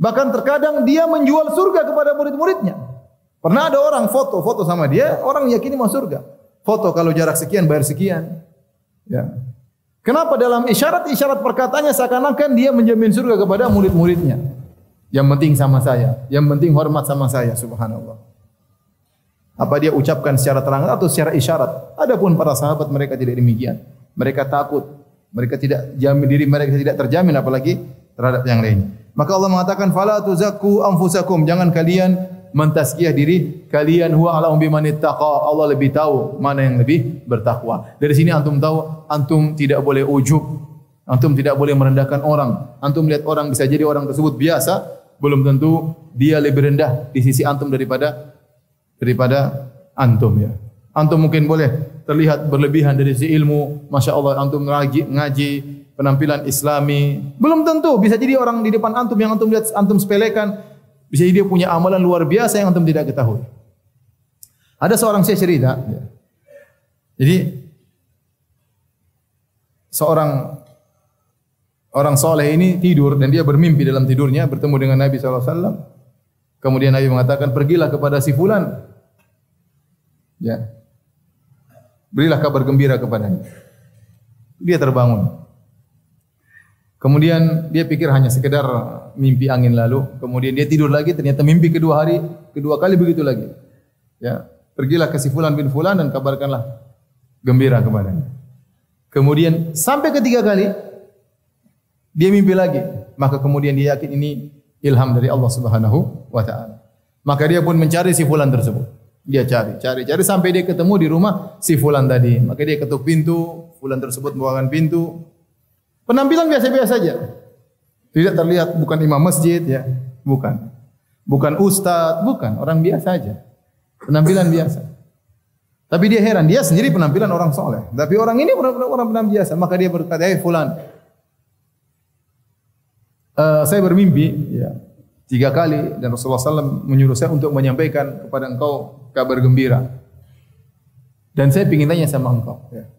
[SPEAKER 2] Bahkan terkadang dia menjual surga kepada murid-muridnya. Pernah ada orang foto sama dia, orang yakini masuk surga. Foto kalau jarak sekian bayar sekian. Ya. Kenapa dalam isyarat-isyarat perkataannya seakan-akan dia menjamin surga kepada murid-muridnya. Yang penting sama saya, yang penting hormat sama saya, subhanallah. Apa dia ucapkan secara terang atau secara isyarat? Adapun para sahabat mereka tidak demikian. Mereka takut, mereka tidak jamin diri mereka tidak terjamin apalagi terhadap yang lain. Maka Allah mengatakan fala tuzakku anfusakum, jangan kalian mentazkiyah diri kalian, huwa a'lamu biman ittaqa. Allah lebih tahu mana yang lebih bertakwa. Dari sini antum tahu antum tidak boleh ujub, antum tidak boleh merendahkan orang. Antum lihat orang bisa jadi orang tersebut biasa, belum tentu dia lebih rendah di sisi antum daripada antum ya. Antum mungkin boleh terlihat berlebihan dari sisi ilmu, masya Allah antum ngaji penampilan Islami, belum tentu bisa jadi orang di depan antum yang antum lihat antum sepelekan, bisa jadi dia punya amalan luar biasa yang antum tidak ketahui. Ada seorang saya cerita, ya. Jadi seorang orang soleh ini tidur dan dia bermimpi dalam tidurnya bertemu dengan Nabi SAW. Kemudian Nabi mengatakan, pergilah kepada si fulan. Ya. Berilah kabar gembira kepadanya. Dia terbangun. Kemudian dia pikir hanya sekedar mimpi angin lalu. Kemudian dia tidur lagi, ternyata mimpi kedua kali begitu lagi. Ya. Pergilah ke si fulan bin fulan dan kabarkanlah gembira kepadanya. Kemudian sampai ketiga kali dia mimpi lagi, maka kemudian dia yakin ini ilham dari Allah Subhanahu wa taala. Maka dia pun mencari si fulan tersebut. Dia cari sampai dia ketemu di rumah si fulan tadi. Maka dia ketuk pintu, fulan tersebut membukakan pintu. Penampilan biasa-biasa saja. Tidak terlihat bukan imam masjid ya, bukan. Bukan ustaz, bukan, orang biasa saja. Penampilan biasa. Tapi dia heran, dia sendiri penampilan orang soleh. Tapi orang ini orang biasa. Maka dia berkata, "Hei fulan, saya bermimpi ya, 3 kali dan Rasulullah SAW menyuruh saya untuk menyampaikan kepada engkau kabar gembira. Dan saya ingin tanya sama engkau. Ya.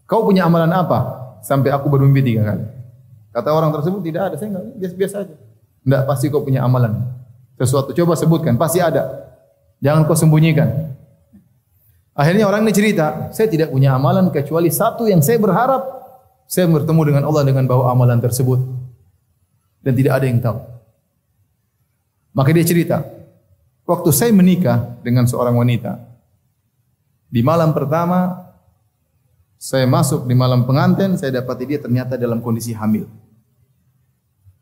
[SPEAKER 2] Kau punya amalan apa sampai aku bermimpi 3 kali? Kata orang tersebut, tidak ada, saya enggak, biasa-biasa aja. Enggak, pasti kau punya amalan. Sesuatu, coba sebutkan, pasti ada. Jangan kau sembunyikan. Akhirnya orang ini cerita, saya tidak punya amalan kecuali satu yang saya berharap saya bertemu dengan Allah dengan bawa amalan tersebut. Dan tidak ada yang tahu. Maka dia cerita, waktu saya menikah dengan seorang wanita, di malam pertama saya masuk di malam pengantin, saya dapati dia ternyata dalam kondisi hamil.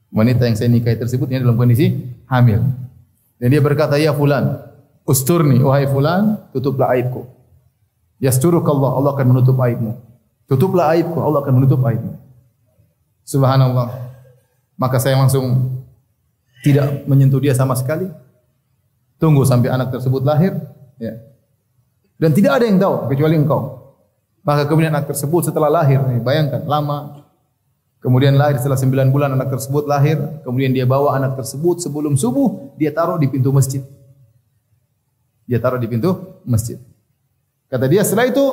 [SPEAKER 2] Wanita yang saya nikahi tersebut ini dalam kondisi hamil. Dan dia berkata, ya fulan, usturni, wahai fulan, tutuplah aibku. Yasturukallah, Allah akan menutup aibmu. Tutuplah aibku, Allah akan menutup aibmu. Subhanallah. Maka saya langsung tidak menyentuh dia sama sekali. Tunggu sampai anak tersebut lahir. Ya. Dan tidak ada yang tahu kecuali engkau. Maka kemudian anak tersebut setelah lahir, bayangkan lama. Kemudian lahir setelah 9 bulan anak tersebut lahir. Kemudian dia bawa anak tersebut sebelum subuh, dia taruh di pintu masjid. Dia taruh di pintu masjid. Kata dia, setelah itu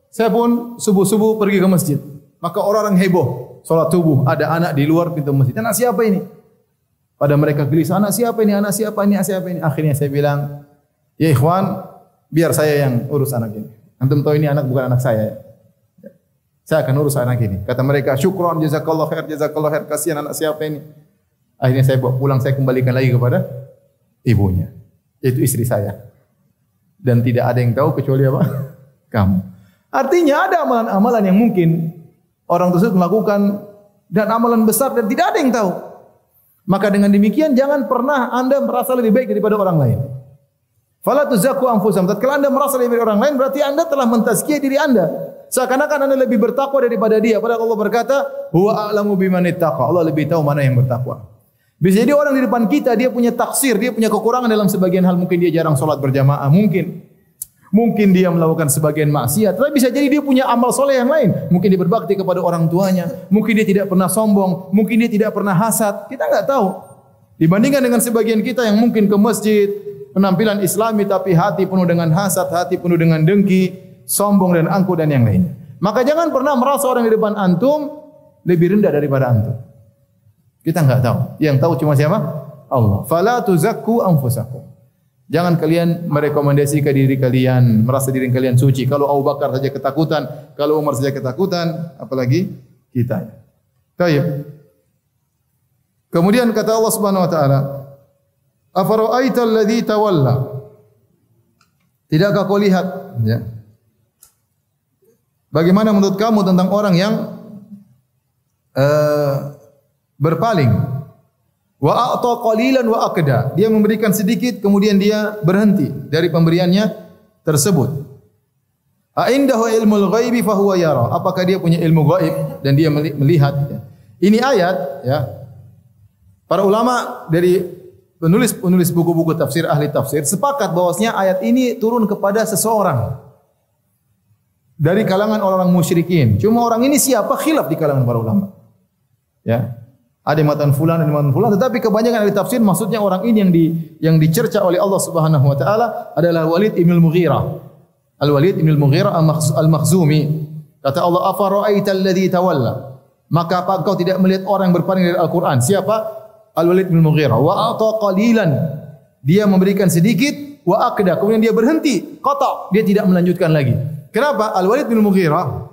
[SPEAKER 2] saya pun subuh-subuh pergi ke masjid. Maka orang-orang heboh, sholat subuh, ada anak di luar pintu masjid. Anak siapa ini? Pada mereka gelisah, anak siapa ini? Anak siapa ini? Anak siapa ini? Akhirnya saya bilang, ya ikhwan, biar saya yang urus anak ini. Antum tahu ini anak bukan anak saya. Saya akan urus anak ini. Kata mereka, syukron, jazakallah khair, kasihan anak siapa ini. Akhirnya saya bawa pulang, saya kembalikan lagi kepada ibunya. Itu istri saya. Dan tidak ada yang tahu kecuali apa? Kamu. Artinya ada amalan-amalan yang mungkin orang tersebut melakukan dan amalan besar dan tidak ada yang tahu. Maka dengan demikian jangan pernah Anda merasa lebih baik daripada orang lain. Fala tuzakku anfusakum. Tatkala Anda merasa lebih dari orang lain, berarti Anda telah mentazkiyah diri Anda. Seakan-akan Anda lebih bertakwa daripada dia. Padahal Allah berkata, huwa a'lamu biman ittaqa. Allah lebih tahu mana yang bertakwa. Bisa jadi orang di depan kita dia punya taksir, dia punya kekurangan dalam sebagian hal. Mungkin dia jarang sholat berjamaah, mungkin dia melakukan sebagian maksiat. Tapi bisa jadi dia punya amal soleh yang lain. Mungkin dia berbakti kepada orang tuanya, mungkin dia tidak pernah sombong, mungkin dia tidak pernah hasad. Kita enggak tahu. Dibandingkan dengan sebagian kita yang mungkin ke masjid, penampilan Islami tapi hati penuh dengan hasad, hati penuh dengan dengki, sombong dan angkuh dan yang lain. Maka jangan pernah merasa orang di depan antum lebih rendah daripada antum. Kita enggak tahu. Yang tahu cuma siapa? Allah. Fala tuzakku anfusakum. Jangan kalian merekomendasikan diri kalian, merasa diri kalian suci. Kalau Abu Bakar saja ketakutan, kalau Umar saja ketakutan, apalagi kita. Baik. Kemudian kata Allah Subhanahu wa taala, "Afara'aital ladzi tawalla?" Tidakkah kau lihat, ya? Bagaimana menurut kamu tentang orang yang berpaling? Wa a'ta qalilan wa aqda. Dia memberikan sedikit kemudian dia berhenti dari pemberiannya tersebut. A indahu ilmul ghaibi fa huwa yara. Apakah dia punya ilmu gaib dan dia melihat? Ini ayat, ya. Para ulama dari penulis buku-buku tafsir, ahli tafsir sepakat bahwasanya ayat ini turun kepada seseorang dari kalangan orang-orang musyrikin. Cuma orang ini siapa? Khilaf di kalangan para ulama. Ya. Ada yang mengatakan fulan, ada yang mengatakan fulan, tetapi kebanyakan ahli tafsir maksudnya orang ini yang dicerca oleh Allah Subhanahu wa taala adalah Walid ibn al-Mughirah. Al-Walid ibn al-Mughirah al-Makhzumi. Kata Allah, "Afara'aital ladzi tawalla?" Maka apa engkau tidak melihat orang yang berpaling dari Al-Qur'an? Siapa? Al-Walid ibn al-Mughirah. Wa a'ta qalilan. Dia memberikan sedikit, wa aqda. Kemudian dia berhenti, qata. Dia tidak melanjutkan lagi. Kenapa? Al-Walid bin Mughirah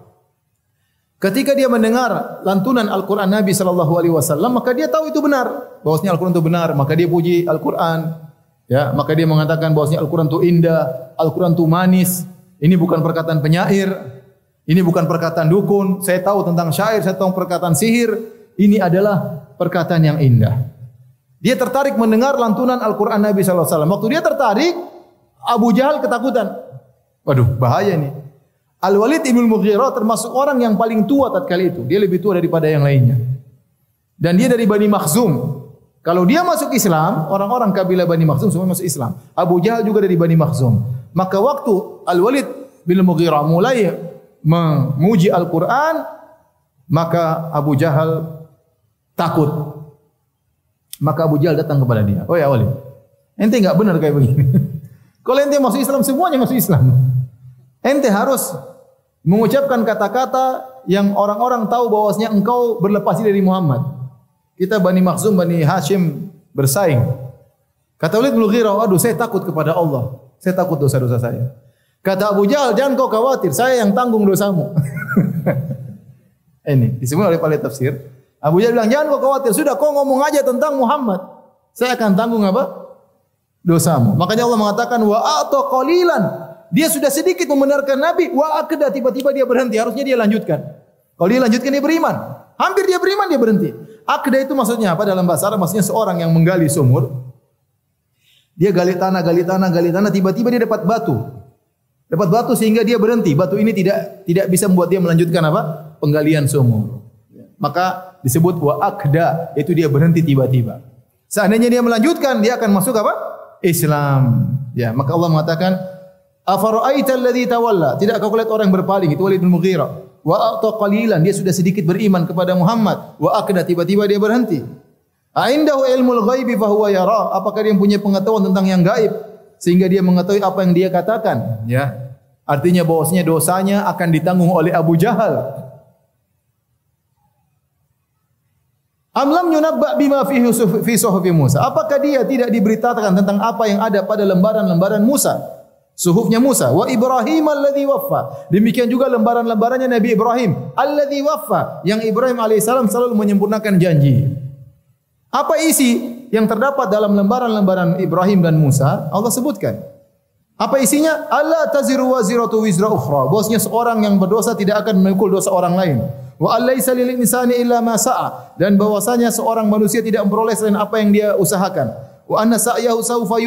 [SPEAKER 2] ketika dia mendengar lantunan Al-Quran Nabi SAW, maka dia tahu itu benar. Bahwasanya Al-Quran itu benar, maka dia puji Al-Quran. Ya, maka dia mengatakan bahwasanya Al-Quran itu indah, Al-Quran itu manis. Ini bukan perkataan penyair, ini bukan perkataan dukun. Saya tahu tentang syair, saya tahu perkataan sihir. Ini adalah perkataan yang indah. Dia tertarik mendengar lantunan Al-Quran Nabi SAW. Waktu dia tertarik, Abu Jahal ketakutan. Waduh, bahaya ini. Al-Walid ibn Mughirah termasuk orang yang paling tua tatkala itu. Dia lebih tua daripada yang lainnya. Dan dia dari Bani Makhzum. Kalau dia masuk Islam, orang-orang kabilah Bani Makhzum semua masuk Islam. Abu Jahal juga dari Bani Makhzum. Maka waktu Al-Walid bin Mughirah mulai memuji Al-Quran, maka Abu Jahal takut. Maka Abu Jahal datang kepada dia. Oh ya Walid, ente enggak benar kayak begini. Kalau ente masuk Islam, semuanya masuk Islam. Ente harus mengucapkan kata-kata yang orang-orang tahu bahwasanya engkau berlepas diri dari Muhammad. Kita Bani Makhzum, Bani Hashim bersaing. Kata Walid bin Mughirah, aduh saya takut kepada Allah. Saya takut dosa-dosa saya. Kata Abu Jahal, jangan kau khawatir, saya yang tanggung dosamu. Ini disebut oleh para tafsir. Abu Jahal bilang, jangan kau khawatir, sudah kau ngomong aja tentang Muhammad. Saya akan tanggung apa? dosamu. Makanya Allah mengatakan wa a'ta qalilan. Dia sudah sedikit membenarkan Nabi, wa akda, tiba-tiba dia berhenti. Harusnya dia lanjutkan. Kalau dia lanjutkan dia beriman. Hampir dia beriman, dia berhenti. Akda itu maksudnya apa dalam bahasa Arab? Maksudnya seorang yang menggali sumur. Dia gali tanah, tiba-tiba dia dapat batu. Dapat batu sehingga dia berhenti. Batu ini tidak bisa membuat dia melanjutkan apa? Penggalian sumur. Maka disebut wa akda, itu dia berhenti tiba-tiba. Seandainya dia melanjutkan, dia akan masuk apa? Islam. Ya, maka Allah mengatakan, afara'aita alladhi tawalla? Tidak kau lihat orang yang berpaling, itu Walid bin Mughirah. Wa a'ta qalilan, dia sudah sedikit beriman kepada Muhammad. Wa akda, tiba-tiba dia berhenti. A'indahu ilmul ghaibi fa huwa yara? Apakah dia punya pengetahuan tentang yang gaib sehingga dia mengetahui apa yang dia katakan? Ya. Artinya bahwasanya dosanya akan ditanggung oleh Abu Jahal. Am lam yunabba bima fi suhufi Musa? Apakah dia tidak diberitakan tentang apa yang ada pada lembaran-lembaran Musa? Suhufnya Musa. Wa Ibrahim alladhi waffa. Demikian juga lembaran-lembarannya Nabi Ibrahim. Alladhi waffa. Yang Ibrahim alaihissalam selalu menyempurnakan janji. Apa isi yang terdapat dalam lembaran-lembaran Ibrahim dan Musa? Allah sebutkan. Apa isinya? Alla taziru waziratu wizra ukhra. Bahwasanya seorang yang berdosa tidak akan memikul dosa orang lain. Wa allaisa lil insani illa ma sa'a. Dan bahwasanya seorang manusia tidak memperoleh selain apa yang dia usahakan. Wa anna sa'yahu sawfa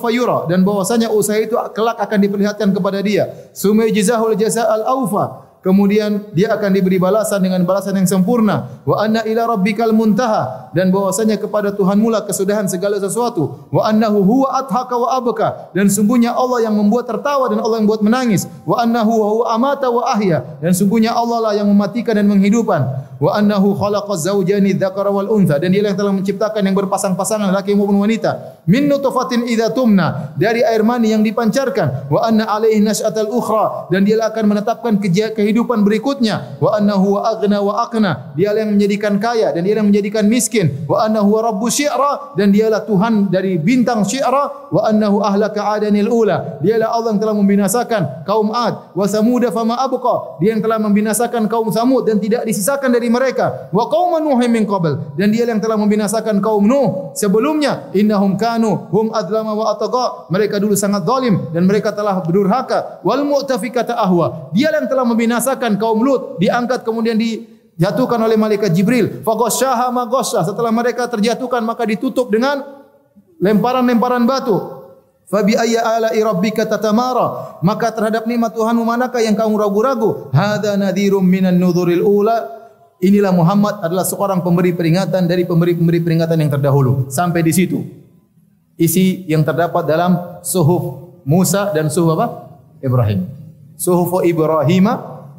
[SPEAKER 2] yura. Dan bahwasanya usaha itu kelak akan diperlihatkan kepada dia. Summa yajzahul jazaa'al awfa. Kemudian dia akan diberi balasan dengan balasan yang sempurna. Wa anna ila rabbikal muntaha. Dan bahwasanya kepada Tuhanmu lah kesudahan segala sesuatu. Wa annahu huwa adhaka wa abka. Dan sungguhnya Allah yang membuat tertawa dan Allah yang membuat menangis. Wa annahu huwa amata wa ahya. Dan sungguhnya Allah lah yang mematikan dan menghidupkan. Wa annahu khalaqaz zawjani dzakara wal untha. Dan dia yang telah menciptakan yang berpasang-pasangan laki maupun wanita. Min nutfatin idza tumna. Dari air mani yang dipancarkan. Wa anna alaihi nas'atal ukhra. Dan dia akan menetapkan kehidupan berikutnya. Wa annahu wa aghna wa aqna. Dia yang menjadikan kaya dan dia yang menjadikan miskin. Wa annahu rabbus syi'ra. Dan dialah Tuhan dari bintang syi'ra. Wa annahu ahlaka adanil ula. Dialah Allah yang telah membinasakan kaum Ad. Wa Samud fama abqa. Dia yang telah membinasakan kaum Samud dan tidak disisakan dari mereka. Wa qaum Nuh min qabl. Dan dia yang telah membinasakan kaum Nuh sebelumnya. Innahum kanu hum adlama wa atagha. Mereka dulu sangat zalim dan mereka telah berdurhaka. Wal mu'tafikata ahwa. Dia yang telah membinasakan kaum Lut, diangkat kemudian dijatuhkan oleh malaikat Jibril. Faghasyaha ma ghasya. Setelah mereka terjatuhkan maka ditutup dengan lemparan-lemparan batu. Fabi ayyi ala'i rabbika tatamara. Maka terhadap nikmat Tuhanmu manakah yang kamu ragu-ragu? Hadza nadhirum minan nudhuril ula. Inilah Muhammad adalah seorang pemberi peringatan dari pemberi-pemberi peringatan yang terdahulu. Sampai di situ isi yang terdapat dalam suhuf Musa dan suhuf apa? Ibrahim. Suhuf Ibrahim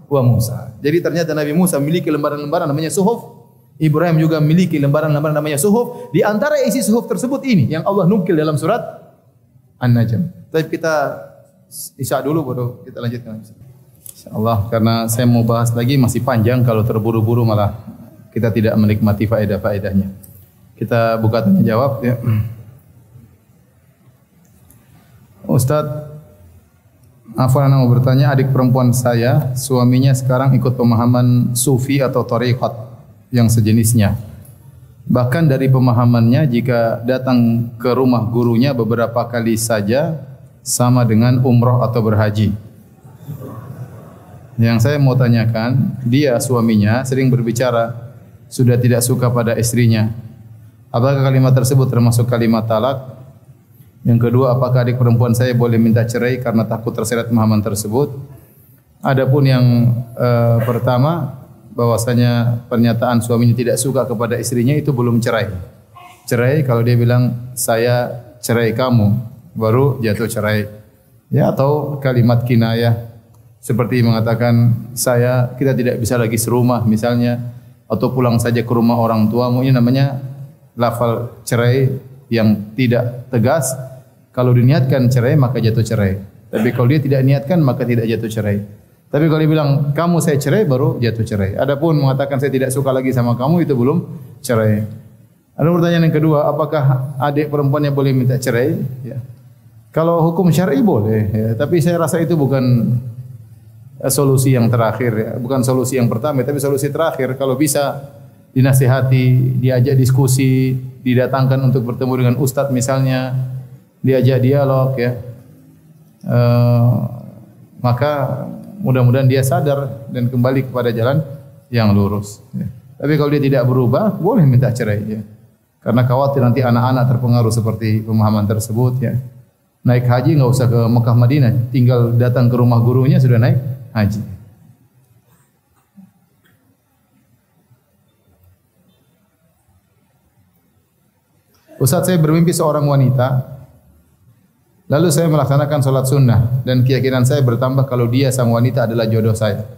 [SPEAKER 2] wa Musa. Jadi ternyata Nabi Musa memiliki lembaran-lembaran namanya suhuf. Ibrahim juga memiliki lembaran-lembaran namanya suhuf. Di antara isi suhuf tersebut ini yang Allah nukil dalam surat An-Najm. Tapi kita isya dulu baru kita lanjutkan. Insyaallah, karena saya mau bahas lagi masih panjang, kalau terburu-buru malah kita tidak menikmati faedah-faedahnya. Kita buka tanya jawab ya. Ustaz, Afwan, mau bertanya, adik perempuan saya, suaminya sekarang ikut pemahaman sufi atau thariqat yang sejenisnya. Bahkan dari pemahamannya jika datang ke rumah gurunya beberapa kali saja sama dengan umroh atau berhaji. Yang saya mau tanyakan, dia suaminya sering berbicara sudah tidak suka pada istrinya. Apakah kalimat tersebut termasuk kalimat talak? Yang kedua, apakah adik perempuan saya boleh minta cerai karena takut terseret pemahaman tersebut? Adapun yang pertama, bahwasanya pernyataan suaminya tidak suka kepada istrinya itu belum cerai. Cerai kalau dia bilang saya cerai kamu, baru jatuh cerai. Ya, atau kalimat kinayah seperti mengatakan kita tidak bisa lagi serumah misalnya, atau pulang saja ke rumah orang tuamu. Ini namanya lafal cerai yang tidak tegas. Kalau diniatkan cerai maka jatuh cerai. Tapi kalau dia tidak niatkan maka tidak jatuh cerai. Tapi kalau dia bilang kamu saya cerai baru jatuh cerai. Adapun mengatakan saya tidak suka lagi sama kamu itu belum cerai. Ada pertanyaan yang kedua, apakah adik perempuannya boleh minta cerai? Ya. Kalau hukum syar'i boleh, ya. Tapi saya rasa itu bukan solusi yang terakhir, ya. Bukan solusi yang pertama, tapi solusi terakhir. Kalau bisa dinasihati, diajak diskusi, didatangkan untuk bertemu dengan ustadz misalnya, diajak dialog ya. Maka mudah-mudahan dia sadar dan kembali kepada jalan yang lurus. Ya. Tapi kalau dia tidak berubah, boleh minta cerai. Ya. Karena khawatir nanti anak-anak terpengaruh seperti pemahaman tersebut. Ya. Naik haji nggak usah ke Mekah Madinah, tinggal datang ke rumah gurunya sudah naik haji. Ustaz, saya bermimpi seorang wanita. Lalu saya melaksanakan sholat sunnah dan keyakinan saya bertambah kalau dia sang wanita adalah jodoh saya.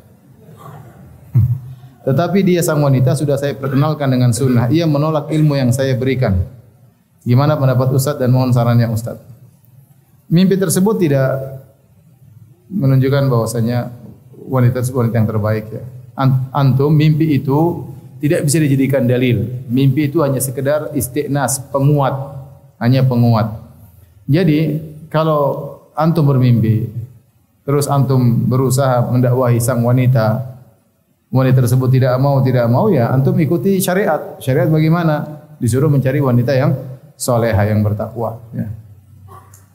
[SPEAKER 2] Tetapi dia sang wanita sudah saya perkenalkan dengan sunnah. Ia menolak ilmu yang saya berikan. Gimana pendapat Ustaz dan mohon sarannya Ustaz? Mimpi tersebut tidak menunjukkan bahwasanya wanita tersebut wanita yang terbaik ya. Antum mimpi itu tidak bisa dijadikan dalil. Mimpi itu hanya sekedar istiqnas, penguat, hanya penguat. Jadi kalau antum bermimpi, terus antum berusaha mendakwahi sang wanita, wanita tersebut tidak mau ya, antum ikuti syariat. Syariat bagaimana? Disuruh mencari wanita yang soleha, yang bertakwa. Ya.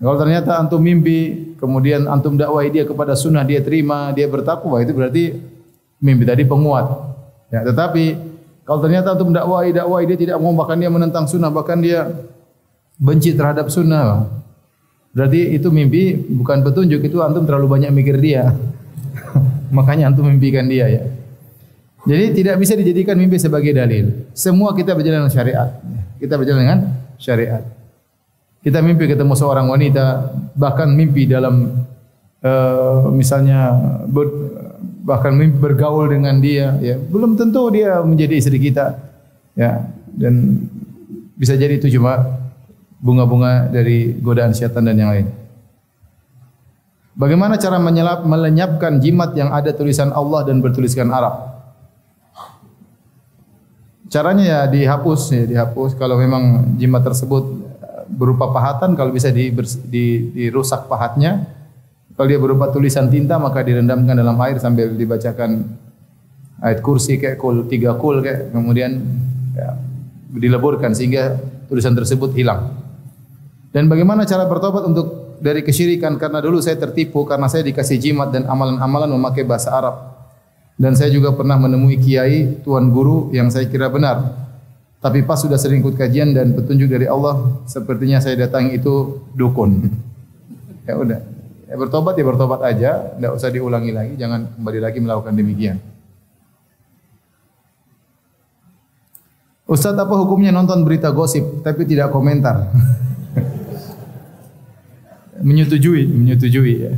[SPEAKER 2] Kalau ternyata antum mimpi, kemudian antum dakwahi dia kepada sunnah, dia terima, dia bertakwa, itu berarti mimpi tadi penguat. Ya, tetapi kalau ternyata antum dakwahi dia tidak mau, bahkan dia menentang sunnah, bahkan dia benci terhadap sunnah, berarti itu mimpi bukan petunjuk, itu antum terlalu banyak mikir dia. Makanya antum mimpikan dia ya. Jadi tidak bisa dijadikan mimpi sebagai dalil. Semua kita berjalan dengan syariat. Kita berjalan dengan syariat. Kita mimpi ketemu seorang wanita, bahkan mimpi dalam misalnya bahkan mimpi bergaul dengan dia, ya belum tentu dia menjadi istri kita, ya, dan bisa jadi itu cuma bunga-bunga dari godaan syaitan dan yang lain. Bagaimana cara melenyapkan jimat yang ada tulisan Allah dan bertuliskan Arab? Caranya ya dihapus. Kalau memang jimat tersebut berupa pahatan, kalau bisa dirusak pahatnya. Kalau dia berupa tulisan tinta, maka direndamkan dalam air sambil dibacakan ayat kursi kayak kul 3 kul kayak, kemudian ya, dileburkan sehingga tulisan tersebut hilang. Dan bagaimana cara bertobat untuk dari kesyirikan? Karena dulu saya tertipu karena saya dikasih jimat dan amalan-amalan memakai bahasa Arab. Dan saya juga pernah menemui kiai, tuan guru yang saya kira benar. Tapi pas sudah sering ikut kajian dan petunjuk dari Allah, sepertinya saya datangi itu dukun. Ya udah, ya bertobat aja, tidak usah diulangi lagi, jangan kembali lagi melakukan demikian. Ustaz, apa hukumnya nonton berita gosip tapi tidak komentar? Menyetujui ya.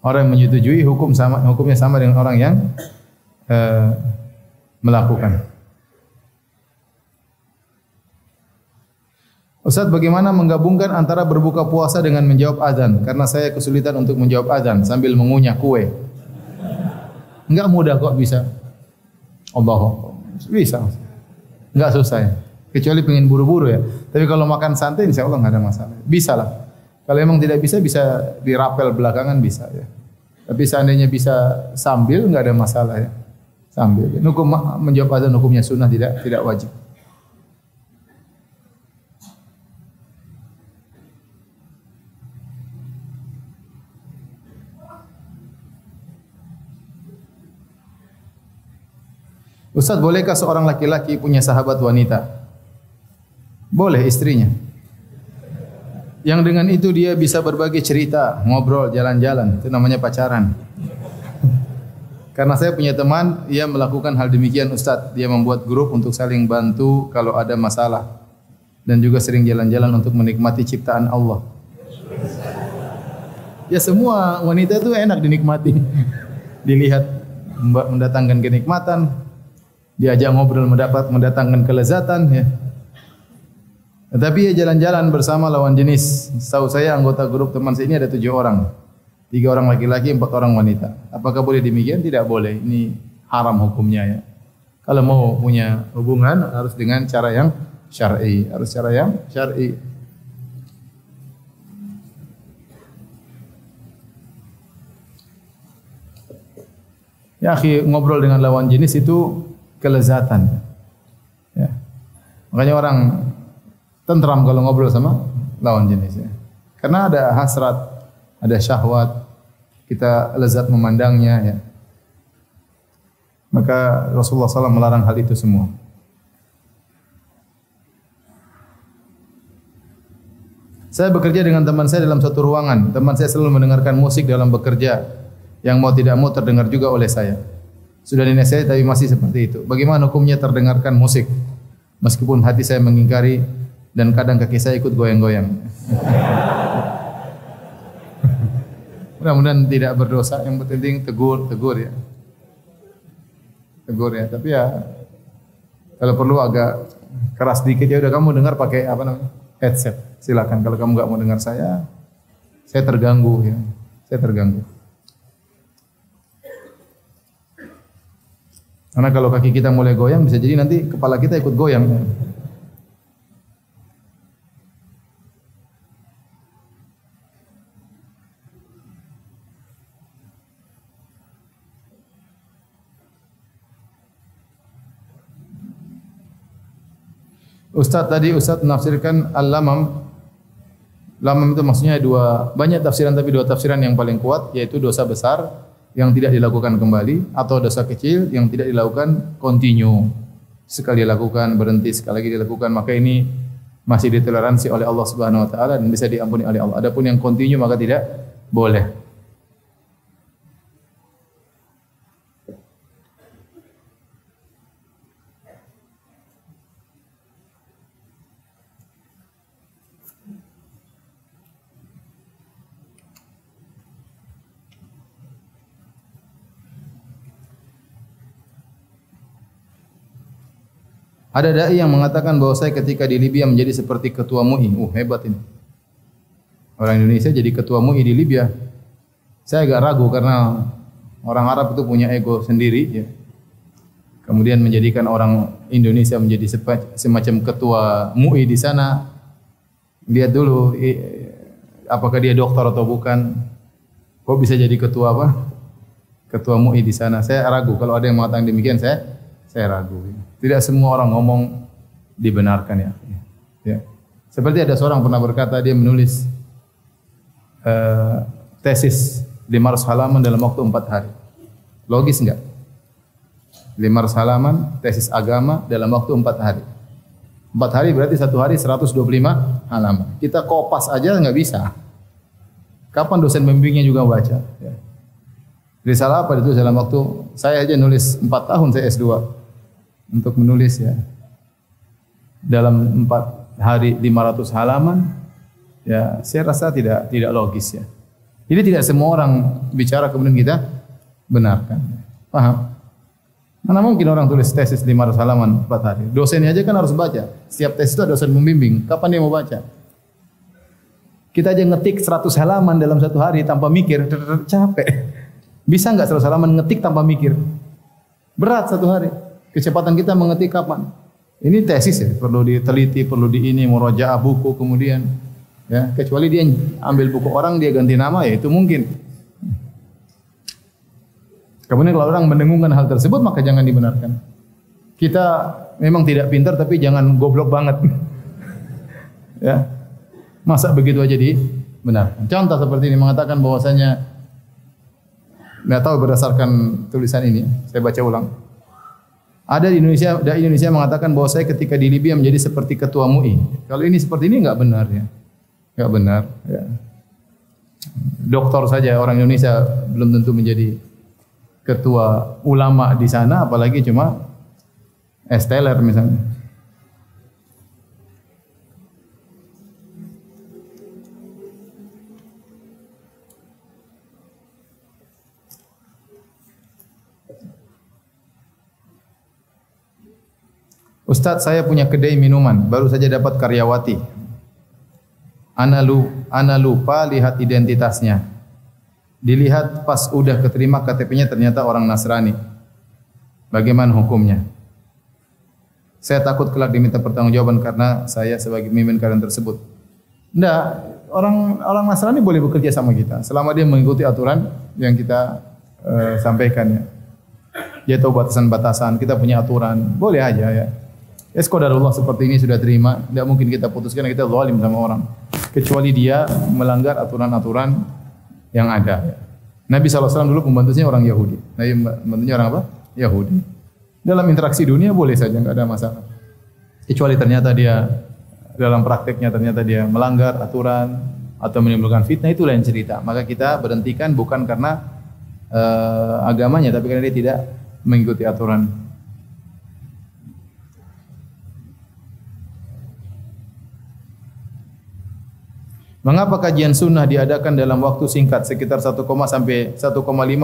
[SPEAKER 2] Orang yang menyetujui hukumnya sama dengan orang yang melakukan. Ustaz, bagaimana menggabungkan antara berbuka puasa dengan menjawab azan? Karena saya kesulitan untuk menjawab azan sambil mengunyah kue. Enggak mudah kok bisa. Allah, bisa. Enggak susah ya. Kecuali pengen buru-buru ya. Tapi kalau makan santai insya Allah enggak ada masalah. Bisa lah. Kalau memang tidak bisa dirapel belakangan bisa ya. Tapi seandainya bisa sambil enggak ada masalah ya. Sambil. Hukum menjawab azan hukumnya sunnah, tidak wajib. Ustaz, bolehkah seorang laki-laki punya sahabat wanita? Boleh, istrinya. Yang dengan itu dia bisa berbagi cerita, ngobrol, jalan-jalan. Itu namanya pacaran. Karena saya punya teman, ia melakukan hal demikian Ustaz. Dia membuat grup untuk saling bantu kalau ada masalah. Dan juga sering jalan-jalan untuk menikmati ciptaan Allah. Ya semua wanita itu enak dinikmati. Dilihat mendatangkan kenikmatan. Diajak ngobrol mendatangkan kelezatan ya. Tetapi ya jalan-jalan bersama lawan jenis. Setahu saya anggota grup teman saya ini ada 7 orang. 3 orang laki-laki, 4 orang wanita. Apakah boleh demikian? Tidak boleh. Ini haram hukumnya ya. Kalau mau punya hubungan harus dengan cara yang syar'i. Harus cara yang syar'i. Ya akhi, ngobrol dengan lawan jenis itu kelezatan. Ya. Makanya orang tentram kalau ngobrol sama lawan jenis. Ya. Karena ada hasrat, ada syahwat, kita lezat memandangnya ya. Maka Rasulullah SAW melarang hal itu semua. Saya bekerja dengan teman saya dalam suatu ruangan. Teman saya selalu mendengarkan musik dalam bekerja, yang mau tidak mau terdengar juga oleh saya. Sudah dinasihati tapi masih seperti itu. Bagaimana hukumnya terdengarkan musik? Meskipun hati saya mengingkari dan kadang kaki saya ikut goyang-goyang. Mudah-mudahan tidak berdosa. Yang penting tegur ya. Tegur ya. Tapi ya kalau perlu agak keras dikit ya udah kamu dengar pakai apa namanya? Headset. Silakan kalau kamu enggak mau dengar saya terganggu ya. Saya terganggu. Karena kalau kaki kita mulai goyang bisa jadi nanti kepala kita ikut goyang. Ustaz menafsirkan al-lamam. Lamam itu maksudnya banyak tafsiran tapi dua tafsiran yang paling kuat yaitu dosa besar yang tidak dilakukan kembali atau dosa kecil yang tidak dilakukan kontinu. Sekali dilakukan berhenti, sekali lagi dilakukan, maka ini masih ditoleransi oleh Allah Subhanahu wa taala dan bisa diampuni oleh Allah. Adapun yang kontinu maka tidak boleh. Ada dai yang mengatakan bahwa saya ketika di Libya menjadi seperti ketua MUI. Hebat ini. Orang Indonesia jadi ketua MUI di Libya. Saya agak ragu karena orang Arab itu punya ego sendiri ya. Kemudian menjadikan orang Indonesia menjadi semacam ketua MUI di sana. Lihat dulu apakah dia doktor atau bukan. Kok bisa jadi ketua apa? Ketua MUI di sana. Saya ragu kalau ada yang mengatakan demikian saya ragu. Tidak semua orang ngomong dibenarkan ya. Seperti ada seorang pernah berkata dia menulis tesis 500 halaman dalam waktu 4 hari. Logis enggak? 500 halaman tesis agama dalam waktu 4 hari. 4 hari berarti 1 hari 125 halaman. Kita kopas aja enggak bisa. Kapan dosen pembimbingnya juga baca? Ya. Risalah apa itu dalam waktu saya aja nulis 4 tahun saya S2. Untuk menulis ya dalam 4 hari 500 halaman ya saya rasa tidak logis ya. Jadi tidak semua orang bicara kemudian kita benarkan. Paham? Mana mungkin orang tulis tesis 500 halaman 4 hari. Dosennya aja kan harus baca. Setiap tesis itu ada dosen membimbing. Kapan dia mau baca? Kita aja ngetik 100 halaman dalam 1 hari tanpa mikir, capek. Bisa enggak 100 halaman ngetik tanpa mikir? Berat 1 hari. Kecepatan kita mengetik kapan? Ini tesis ya, perlu diteliti, perlu murojaah buku kemudian ya, kecuali dia ambil buku orang dia ganti nama ya itu mungkin. Kemudian kalau orang mendengungkan hal tersebut maka jangan dibenarkan. Kita memang tidak pintar tapi jangan goblok banget. Ya. Masa begitu aja dibenarkan. Contoh seperti ini mengatakan bahwasanya enggak tahu berdasarkan tulisan ini, saya baca ulang. Ada di Indonesia mengatakan bahwa saya ketika di Libya menjadi seperti ketua MUI. Kalau ini seperti ini enggak benar ya. Enggak benar ya. Doktor saja orang Indonesia belum tentu menjadi ketua ulama di sana apalagi cuma esteller misalnya. Ustaz, saya punya kedai minuman, baru saja dapat karyawati. Ana lupa lihat identitasnya. Dilihat pas udah keterima KTP-nya ternyata orang Nasrani. Bagaimana hukumnya? Saya takut kelak diminta pertanggungjawaban karena saya sebagai pemimpin karyawan tersebut. Enggak, orang Nasrani boleh bekerja sama kita selama dia mengikuti aturan yang kita sampaikan ya. Dia tahu batasan-batasan, kita punya aturan, boleh aja ya. Qadarullah seperti ini sudah terima, tidak mungkin kita putuskan kita zalim sama orang. kecuali dia melanggar aturan-aturan yang ada. Nabi SAW dulu pembantunya orang Yahudi. Nabi pembantunya orang apa? Yahudi. Dalam interaksi dunia boleh saja, enggak ada masalah. Kecuali ternyata dia dalam prakteknya ternyata dia melanggar aturan atau menimbulkan fitnah, itu lain cerita. Maka kita berhentikan bukan karena agamanya, tapi karena dia tidak mengikuti aturan. Mengapa kajian sunnah diadakan dalam waktu singkat sekitar 1,5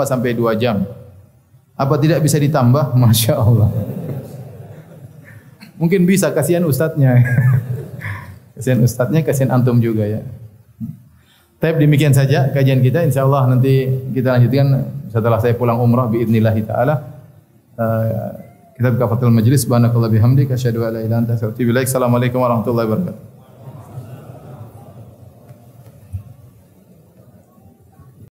[SPEAKER 2] sampai 2 jam? Apa tidak bisa ditambah? Masya Allah. Mungkin bisa, kasihan ustadznya. Kasihan ustadznya, kasihan antum juga ya. Tapi demikian saja kajian kita. InsyaAllah nanti kita lanjutkan setelah saya pulang umrah biidznillah ta'ala. Kitab Kafatul Majlis. Subhanakallah bihamdik. Asyhadu an la ilaha illa anta astaghfiruka wa atubu ilaik. Assalamualaikum warahmatullahi wabarakatuh.